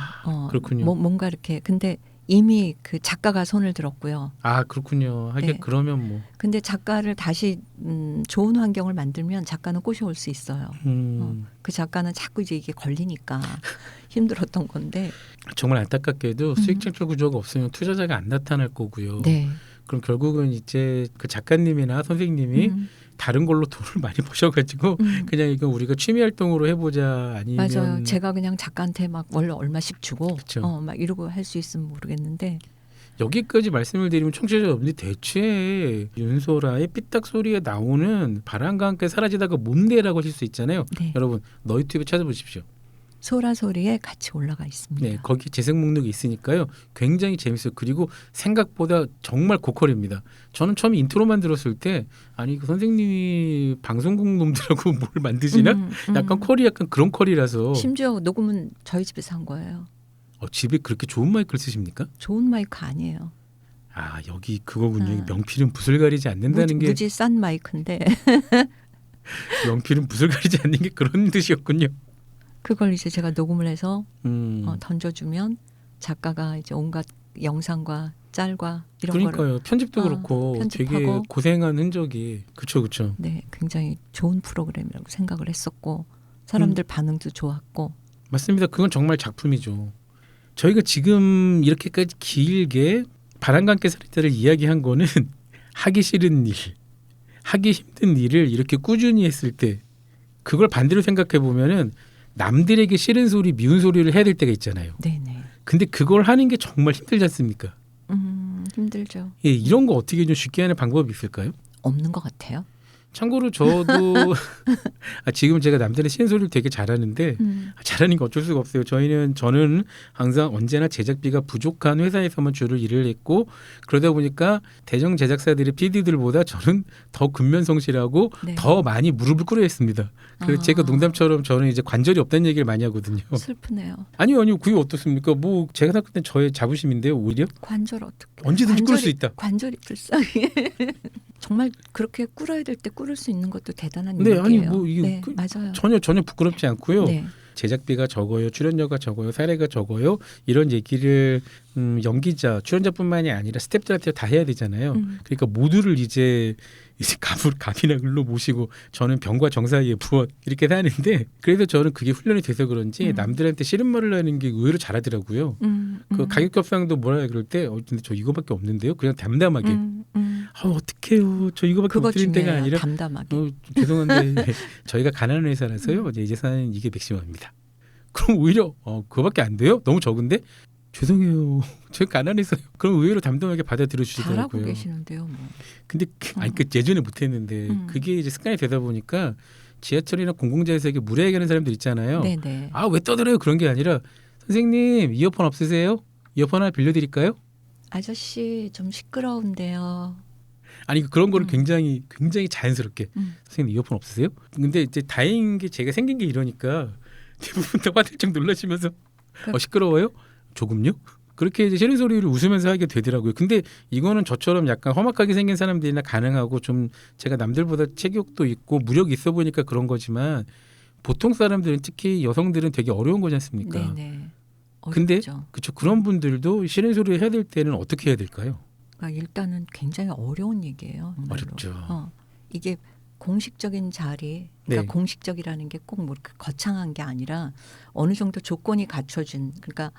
그렇군요. 뭔가 이렇게 근데 이미 그 작가가 손을 들었고요. 그렇군요. 하긴 네. 그러면 뭐 근데 작가를 다시 좋은 환경을 만들면 작가는 꼬셔올 수 있어요. 그 작가는 자꾸 이제 이게 걸리니까 힘들었던 건데. 정말 안타깝게도 수익 창출 구조가 없으면 투자자가 안 나타날 거고요. 네. 그럼 결국은 이제 그 작가님이나 선생님이 다른 걸로 돈을 많이 버셔가지고 그냥 이거 우리가 취미 활동으로 해보자 아니면 맞아요. 제가 그냥 작가한테 막 원래 얼마씩 주고 그쵸. 막 이러고 할 수 있으면 모르겠는데 여기까지 말씀을 드리면 청취자 여러분들이 대체 윤소라의 삐딱 소리에 나오는 바람과 함께 사라지다가 뭔데라고 하실 수 있잖아요. 네. 여러분 너튜브 찾아보십시오. 소라 소리에 같이 올라가 있습니다. 네, 거기 재생 목록이 있으니까요. 굉장히 재밌어요. 그리고 생각보다 정말 고퀄입니다. 저는 처음에 인트로만 들었을 때 아니 그 선생님이 방송국 놈들하고 뭘 만드시나? 약간 퀄이 약간 그런 퀄이라서 심지어 녹음은 저희 집에서 한 거예요. 집에 그렇게 좋은 마이크를 쓰십니까? 좋은 마이크 아니에요. 여기 그거군요. 명필은 붓을 가리지 않는다는 게 무지 싼 마이크인데 명필은 붓을 가리지 않는 게 그런 뜻이었군요. 그걸 이제 제가 녹음을 해서 음. 던져주면 작가가 이제 온갖 영상과 짤과 이런 그러니까요. 거를 편집도 그렇고 편집하고. 되게 고생한 흔적이 그렇죠. 네, 굉장히 좋은 프로그램이라고 생각을 했었고 사람들 반응도 좋았고 맞습니다. 그건 정말 작품이죠. 저희가 지금 이렇게까지 길게 바람과 함께 사라지다를 이야기한 거는 하기 싫은 일, 하기 힘든 일을 이렇게 꾸준히 했을 때 그걸 반대로 생각해 보면은 남들에게 싫은 소리, 미운 소리를 해야 될 때가 있잖아요. 네네. 근데 그걸 하는 게 정말 힘들지 않습니까? 힘들죠. 예, 이런 거 어떻게 좀 쉽게 하는 방법이 있을까요? 없는 것 같아요. 참고로 저도 지금 제가 남들의 싫은 소리를 되게 잘하는데 잘하는 게 어쩔 수가 없어요. 저는 항상 언제나 제작비가 부족한 회사에서만 주로 일을 했고 그러다 보니까 대형 제작사들의 PD들보다 저는 더 근면성실하고 네. 더 많이 무릎을 꿇어야 했습니다. 그래서 제가 농담처럼 저는 이제 관절이 없다는 얘기를 많이 하거든요. 슬프네요. 아니요, 그게 어떻습니까? 뭐 제가 생각할 땐 저의 자부심인데요. 오히려 관절 어떻게? 언제든지 꿇을 수 있다. 관절이 불쌍해. 정말 그렇게 꿇어야 될 때 꿇을 수 있는 것도 대단한 네, 일이에요. 아니 뭐 이게 네, 맞아요. 전혀 부끄럽지 않고요. 네. 제작비가 적어요, 출연료가 적어요, 사례가 적어요. 이런 얘기를 연기자, 출연자뿐만이 아니라 스태프들한테 다 해야 되잖아요. 그러니까 모두를 이제 갑이나 을로 모시고 저는 병과 정 사이의 부원 이렇게 사는데 그래서 저는 그게 훈련이 돼서 그런지 남들한테 싫은 말을 하는 게 의외로 잘하더라고요. 그 가격 협상도 뭐라 그럴 때 근데 저 이거밖에 없는데요. 그냥 담담하게 어떡해요. 저 이거밖에 그거 못 드린 데가 중요해요. 아니라 담담하게. 죄송한데 저희가 가난한 회사라서요. 이제 예산은 이게 맥시멈입니다. 그럼 오히려 그거밖에 안 돼요? 너무 적은데? 죄송해요. 저희 가난해서요. 그럼 의외로 담담하게 받아들여 주시더라고요. 잘하고 계시는데요. 뭐. 근데 예전에 못했는데 그게 이제 습관이 되다 보니까 지하철이나 공공장에서 이렇게 무례하게 하는 사람들 있잖아요. 네네. 왜 떠들어요? 그런 게 아니라 선생님 이어폰 없으세요? 이어폰 하나 빌려드릴까요? 아저씨 좀 시끄러운데요. 아니 그런 거를 굉장히 자연스럽게 선생님 이어폰 없으세요? 근데 이제 다행인 게 제가 생긴 게 이러니까 대부분 다 화들짝 놀라시면서 시끄러워요? 조금요? 그렇게 이제 싫은 소리를 웃으면서 하게 되더라고요. 근데 이거는 저처럼 약간 험악하게 생긴 사람들이나 가능하고 좀 제가 남들보다 체격도 있고 무력이 있어 보니까 그런 거지만 보통 사람들은 특히 여성들은 되게 어려운 거지 않습니까? 네네. 근데 어렵죠. 그쵸 그런 분들도 싫은 소리를 해야 될 때는 어떻게 해야 될까요? 그러니까 일단은 굉장히 어려운 얘기예요. 정말로. 어렵죠. 이게 공식적인 자리, 그러니까 네. 공식적이라는 게 꼭 뭐 거창한 게 아니라 어느 정도 조건이 갖춰진, 그러니까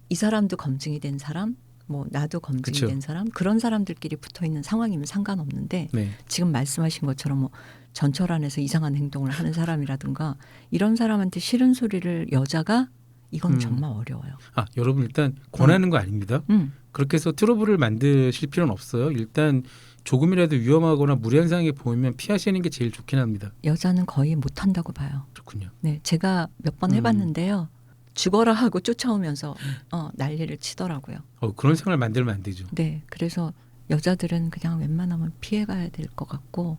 이 사람도 검증이 된 사람, 뭐 나도 검증이 그쵸. 된 사람, 그런 사람들끼리 붙어 있는 상황이면 상관없는데 네. 지금 말씀하신 것처럼 뭐 전철 안에서 이상한 행동을 하는 사람이라든가 이런 사람한테 싫은 소리를 여자가 이건 정말 어려워요. 아 여러분 일단 권하는 거 아닙니다. 그렇게 해서 트러블을 만드실 필요는 없어요. 일단 조금이라도 위험하거나 무리한 상황이 보이면 피하시는 게 제일 좋긴 합니다. 여자는 거의 못한다고 봐요. 그렇군요. 네, 제가 몇 번 해봤는데요. 죽어라 하고 쫓아오면서 난리를 치더라고요. 그런 생활 만들면 안 되죠. 네, 그래서 여자들은 그냥 웬만하면 피해가야 될 것 같고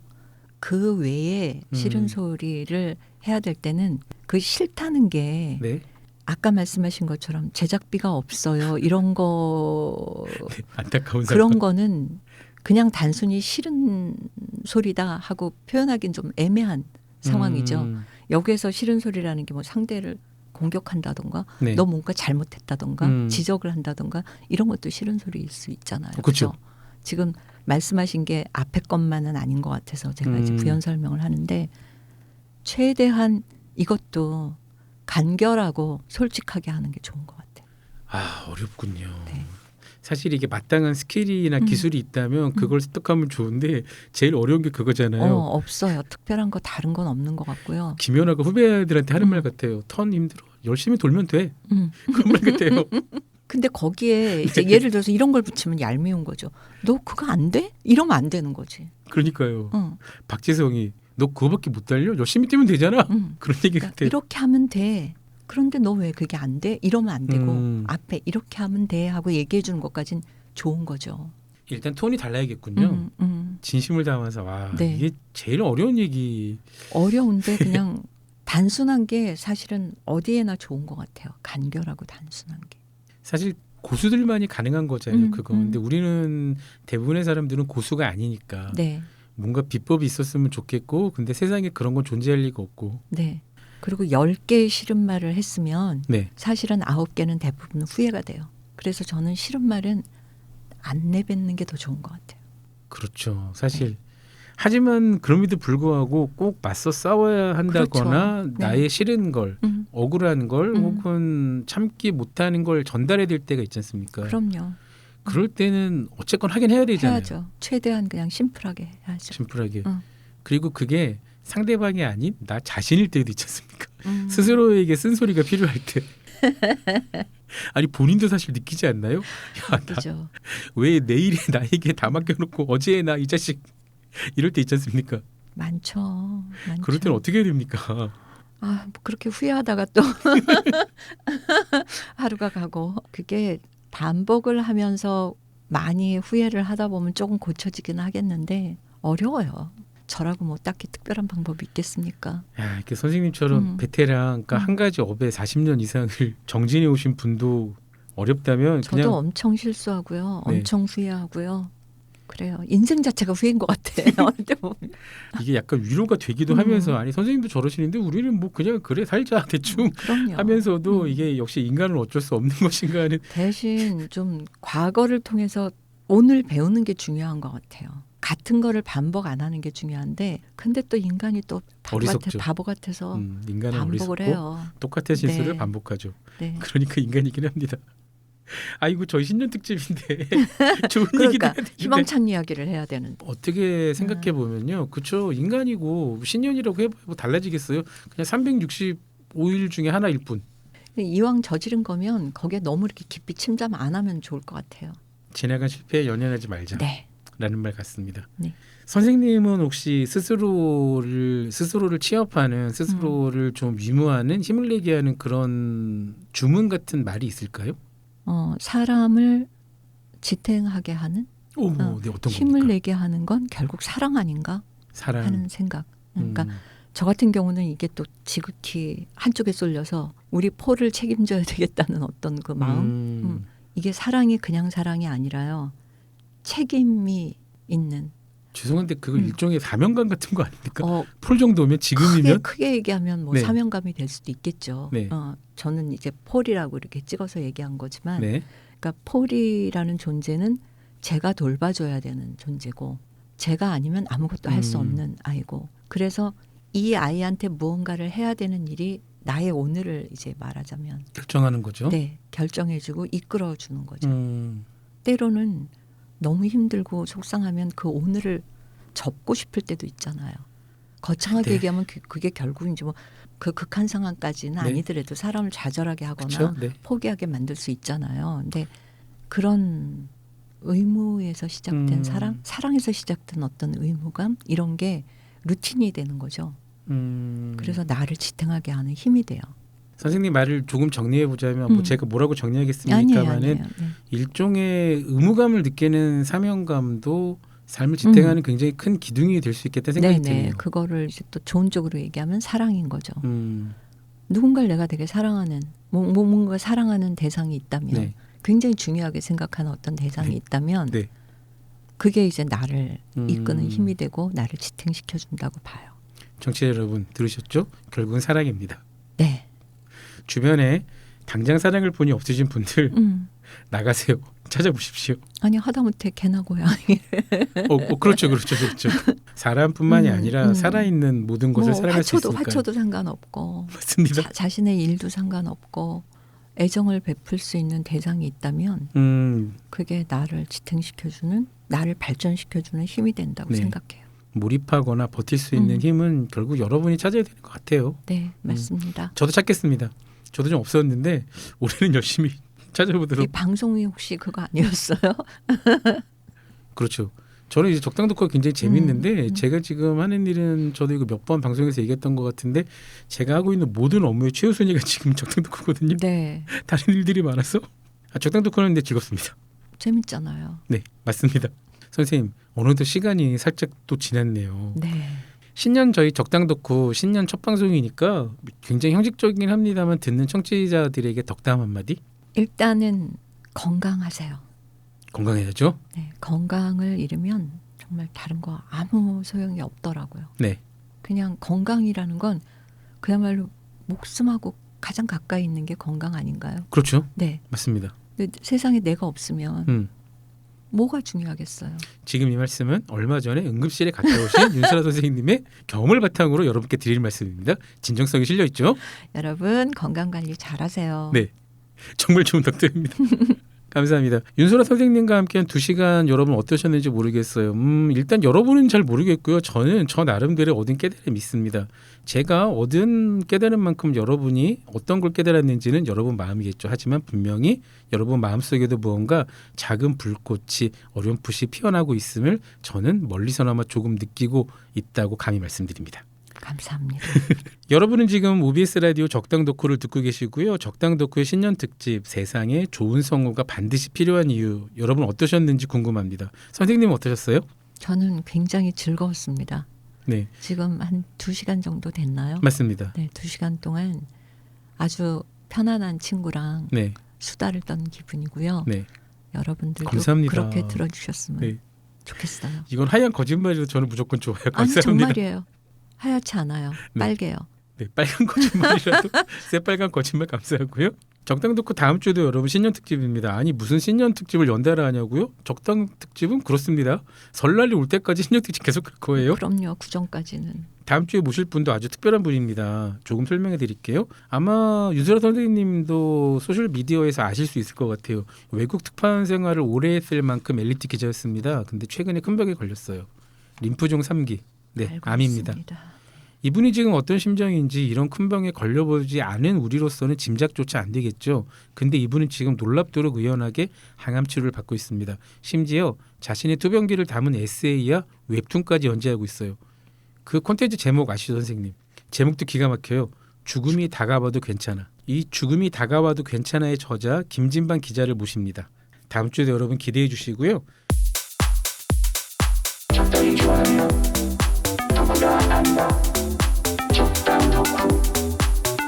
그 외에 싫은 소리를 해야 될 때는 그 싫다는 게 네. 아까 말씀하신 것처럼 제작비가 없어요. 이런 거 네. 안타까운 그런 사건. 거는 그냥 단순히 싫은 소리다 하고 표현하기는 좀 애매한 상황이죠. 여기에서 싫은 소리라는 게 뭐 상대를 공격한다던가 네. 너 뭔가 잘못했다던가 음. 지적을 한다던가 이런 것도 싫은 소리일 수 있잖아요. 그렇죠. 그죠? 지금 말씀하신 게 앞에 것만은 아닌 것 같아서 제가 이제 부연 설명을 하는데 최대한 이것도 간결하고 솔직하게 하는 게 좋은 것 같아요. 아 어렵군요. 네. 사실 이게 마땅한 스킬이나 기술이 있다면 그걸 습득하면 좋은데 제일 어려운 게 그거잖아요. 없어요. 특별한 거 다른 건 없는 것 같고요. 김연아가 후배들한테 하는 말 같아요. 턴 힘들어. 열심히 돌면 돼. 그런 말 같아요. 근데 거기에 이제 예를 들어서 이런 걸 붙이면 얄미운 거죠. 너 그거 안 돼? 이러면 안 되는 거지. 그러니까요. 박지성이 너 그거밖에 못 달려? 열심히 뛰면 되잖아. 그런 얘기 그러니까 같아요. 이렇게 하면 돼. 그런데 너 왜 그게 안 돼? 이러면 안 되고 앞에 이렇게 하면 돼 하고 얘기해 주는 것까진 좋은 거죠. 일단 톤이 달라야겠군요. 진심을 담아서 와 네. 이게 제일 어려운 얘기. 어려운데 그냥 단순한 게 사실은 어디에나 좋은 것 같아요. 간결하고 단순한 게. 사실 고수들만이 가능한 거잖아요. 그거. 근데 우리는 대부분의 사람들은 고수가 아니니까 네. 뭔가 비법이 있었으면 좋겠고 근데 세상에 그런 건 존재할 리가 없고. 네. 그리고 10개의 싫은 말을 했으면 네. 사실은 9개는 대부분 후회가 돼요. 그래서 저는 싫은 말은 안 내뱉는 게 더 좋은 것 같아요. 그렇죠. 사실 하지만 그럼에도 불구하고 꼭 맞서 싸워야 한다거나 그렇죠. 네. 나의 싫은 걸 억울한 걸 혹은 참기 못하는 걸 전달해야 될 때가 있지 않습니까? 그럼요. 그럴 때는 어쨌건 하긴 해야 되잖아요. 해야죠. 최대한 그냥 심플하게 해야죠. 심플하게. 그리고 그게 상대방이 아닌 나 자신일 때도 있지 않습니까? 스스로에게 쓴소리가 필요할 때. 아니 본인도 사실 느끼지 않나요? 그죠. 왜 내일에 나에게 다 맡겨놓고 어제의 나 이 자식 이럴 때 있지 않습니까? 많죠. 그럴 때는 어떻게 해야 됩니까? 뭐 그렇게 후회하다가 또 하루가 가고 그게 반복을 하면서 많이 후회를 하다 보면 조금 고쳐지긴 하겠는데 어려워요. 저라고 뭐 딱히 특별한 방법이 있겠습니까? 야, 이렇게 선생님처럼 베테랑, 그러니까 한 가지 업에 40년 이상을 정진해 오신 분도 어렵다면 저도 그냥 엄청 실수하고요. 네. 엄청 후회하고요. 그래요. 인생 자체가 후회인 것 같아. 어느 때 보면. 이게 약간 위로가 되기도 하면서 아니 선생님도 저러시는데 우리는 뭐 그냥 그래 살자 대충 그럼요. 하면서도 이게 역시 인간은 어쩔 수 없는 것인가 하는 대신 좀 과거를 통해서 오늘 배우는 게 중요한 것 같아요. 같은 거를 반복 안 하는 게 중요한데 근데 또 인간이 또 어리석죠. 바보 같아서 인간은 반복을 어리석고 해요. 똑같은 실수를 네. 반복하죠. 네. 그러니까 인간이긴 합니다. 아이고 저희 신년 특집인데 좋은 얘기도 그러니까 해야 되는데 희망찬 이야기를 해야 되는데 어떻게 생각해 보면요, 그렇죠. 인간이고 신년이라고 해봐야 뭐 달라지겠어요? 그냥 365일 중에 하나일 뿐. 이왕 저지른 거면 거기에 너무 이렇게 깊이 침잠 안 하면 좋을 것 같아요. 지나간 실패에 연연하지 말자. 네. 라는 말 같습니다. 네. 선생님은 혹시 스스로를 취업하는 스스로를 좀 위무하는 힘을 내게 하는 그런 주문 같은 말이 있을까요? 사람을 지탱하게 하는 네, 어떤 힘을 겁니까? 내게 하는 건 결국 사랑 아닌가 사랑. 하는 생각. 그러니까 저 같은 경우는 이게 또 지극히 한쪽에 쏠려서 우리 포를 책임져야 되겠다는 어떤 그 마음. 이게 사랑이 그냥 사랑이 아니라요. 책임이 있는. 죄송한데 그거 일종의 사명감 같은 거 아닙니까? 폴 정도면 지금이면 크게, 크게 얘기하면 뭐 네. 사명감이 될 수도 있겠죠. 네. 저는 이제 폴이라고 이렇게 찍어서 얘기한 거지만 네. 그러니까 폴이라는 존재는 제가 돌봐줘야 되는 존재고 제가 아니면 아무것도 할 수 없는 아이고 그래서 이 아이한테 무언가를 해야 되는 일이 나의 오늘을 이제 말하자면 결정하는 거죠. 네, 결정해주고 이끌어주는 거죠. 때로는 너무 힘들고 속상하면 그 오늘을 접고 싶을 때도 있잖아요. 거창하게 네. 얘기하면 그게 결국 이제 뭐 그 극한 상황까지는 네. 아니더라도 사람을 좌절하게 하거나 그쵸? 네. 포기하게 만들 수 있잖아요. 근데 그런 의무에서 시작된 사랑에서 시작된 어떤 의무감 이런 게 루틴이 되는 거죠. 그래서 나를 지탱하게 하는 힘이 돼요. 선생님 말을 조금 정리해 보자면 뭐 제가 뭐라고 정리하겠습니까마는 아니에요. 네. 일종의 의무감을 느끼는 사명감도 삶을 지탱하는 굉장히 큰 기둥이 될 수 있겠다는 생각이 드네요. 그거를 이제 또 좋은 쪽으로 얘기하면 사랑인 거죠. 누군가를 내가 되게 사랑하는 뭔가 사랑하는 대상이 있다면 네. 굉장히 중요하게 생각하는 어떤 대상이 네. 있다면 네. 그게 이제 나를 이끄는 힘이 되고 나를 지탱시켜 준다고 봐요. 청취자 여러분 들으셨죠? 결국은 사랑입니다. 네. 주변에 당장 사랑을 본이 없으신 분들 나가세요. 찾아보십시오. 아니 하다못해 개나 고양이 그렇죠. 사람뿐만이 아니라 살아있는 모든 것을 뭐 사랑할 수 있으니까. 화초도 상관없고 맞습니다. 자신의 일도 상관없고 애정을 베풀 수 있는 대상이 있다면 그게 나를 지탱시켜주는 나를 발전시켜주는 힘이 된다고 네. 생각해요. 몰입하거나 버틸 수 있는 힘은 결국 여러분이 찾아야 되는 것 같아요. 네, 맞습니다. 저도 찾겠습니다. 저도 좀 없었는데 올해는 열심히 찾아보도록. 이 방송이 혹시 그거 아니었어요? 그렇죠. 저는 이제 적당 덕후가 굉장히 재밌는데 제가 지금 하는 일은 저도 이거 몇 번 방송에서 얘기했던 것 같은데 제가 하고 있는 모든 업무의 최우선이가 지금 적당 덕후거든요. 네. 다른 일들이 많아서 적당 덕후는 근데 즐겁습니다. 재밌잖아요. 네, 맞습니다. 선생님, 어느덧 시간이 살짝 또 지났네요. 네. 신년 저희 적당 덕후 신년 첫 방송이니까 굉장히 형식적이긴 합니다만 듣는 청취자들에게 덕담 한마디? 일단은 건강하세요. 건강해야죠. 네, 건강을 잃으면 정말 다른 거 아무 소용이 없더라고요. 네. 그냥 건강이라는 건 그야말로 목숨하고 가장 가까이 있는 게 건강 아닌가요? 그렇죠. 네. 맞습니다. 근데 세상에 내가 없으면 뭐가 중요하겠어요? 지금 이 말씀은 얼마 전에 응급실에 갔다 오신 윤설아 선생님의 경험을 바탕으로 여러분께 드릴 말씀입니다. 진정성이 실려 있죠. 여러분 건강관리 잘하세요. 네. 정말 좋은 덕담입니다. 감사합니다. 윤소라 선생님과 함께한 2시간 여러분 어떠셨는지 모르겠어요. 일단 여러분은 잘 모르겠고요. 저는 저 나름대로 얻은 깨달음이 있습니다. 제가 얻은 깨달음만큼 여러분이 어떤 걸 깨달았는지는 여러분 마음이겠죠. 하지만 분명히 여러분 마음속에도 무언가 작은 불꽃이 어렴풋이 피어나고 있음을 저는 멀리서나마 조금 느끼고 있다고 감히 말씀드립니다. 감사합니다. 여러분은 지금 OBS 라디오 적당 덕후를 듣고 계시고요. 적당 덕후의 신년 특집 세상에 좋은 성우가 반드시 필요한 이유 여러분 어떠셨는지 궁금합니다. 선생님은 어떠셨어요? 저는 굉장히 즐거웠습니다. 네, 지금 한 2시간 정도 됐나요? 맞습니다. 네, 2시간 동안 아주 편안한 친구랑 네, 수다를 떠는 기분이고요. 네, 여러분들도 감사합니다. 그렇게 들어주셨으면 네. 좋겠어요. 이건 하얀 거짓말이라도 저는 무조건 좋아요. 아니 감사합니다. 정말이에요. 하얗지 않아요. 네. 빨개요. 네, 빨간 거짓말이라도 새빨간 거짓말 감사하고요. 적당 덕후 다음 주도 여러분 신년 특집입니다. 아니 무슨 신년 특집을 연달아 하냐고요? 적당 특집은 그렇습니다. 설날이 올 때까지 신년 특집 계속 할 거예요. 그럼요. 구정까지는. 다음 주에 모실 분도 아주 특별한 분입니다. 조금 설명해 드릴게요. 아마 유수라 선생님도 소셜미디어에서 아실 수 있을 것 같아요. 외국 특파원 생활을 오래 했을 만큼 엘리트 기자였습니다. 근데 최근에 큰 병에 걸렸어요. 림프종 3기. 네, 알고 암입니다. 있습니다. 이분이 지금 어떤 심정인지 이런 큰 병에 걸려보지 않은 우리로서는 짐작조차 안 되겠죠. 근데 이분은 지금 놀랍도록 의연하게 항암 치료를 받고 있습니다. 심지어 자신의 투병기를 담은 에세이와 웹툰까지 연재하고 있어요. 그 콘텐츠 제목 아시죠, 선생님? 제목도 기가 막혀요. 죽음이 다가와도 괜찮아. 이 죽음이 다가와도 괜찮아의 저자 김진방 기자를 모십니다. 다음 주에도 여러분 기대해 주시고요. 적당히 좋아하며 누구나 안다. 적당 덕후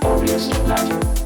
OBS 라디오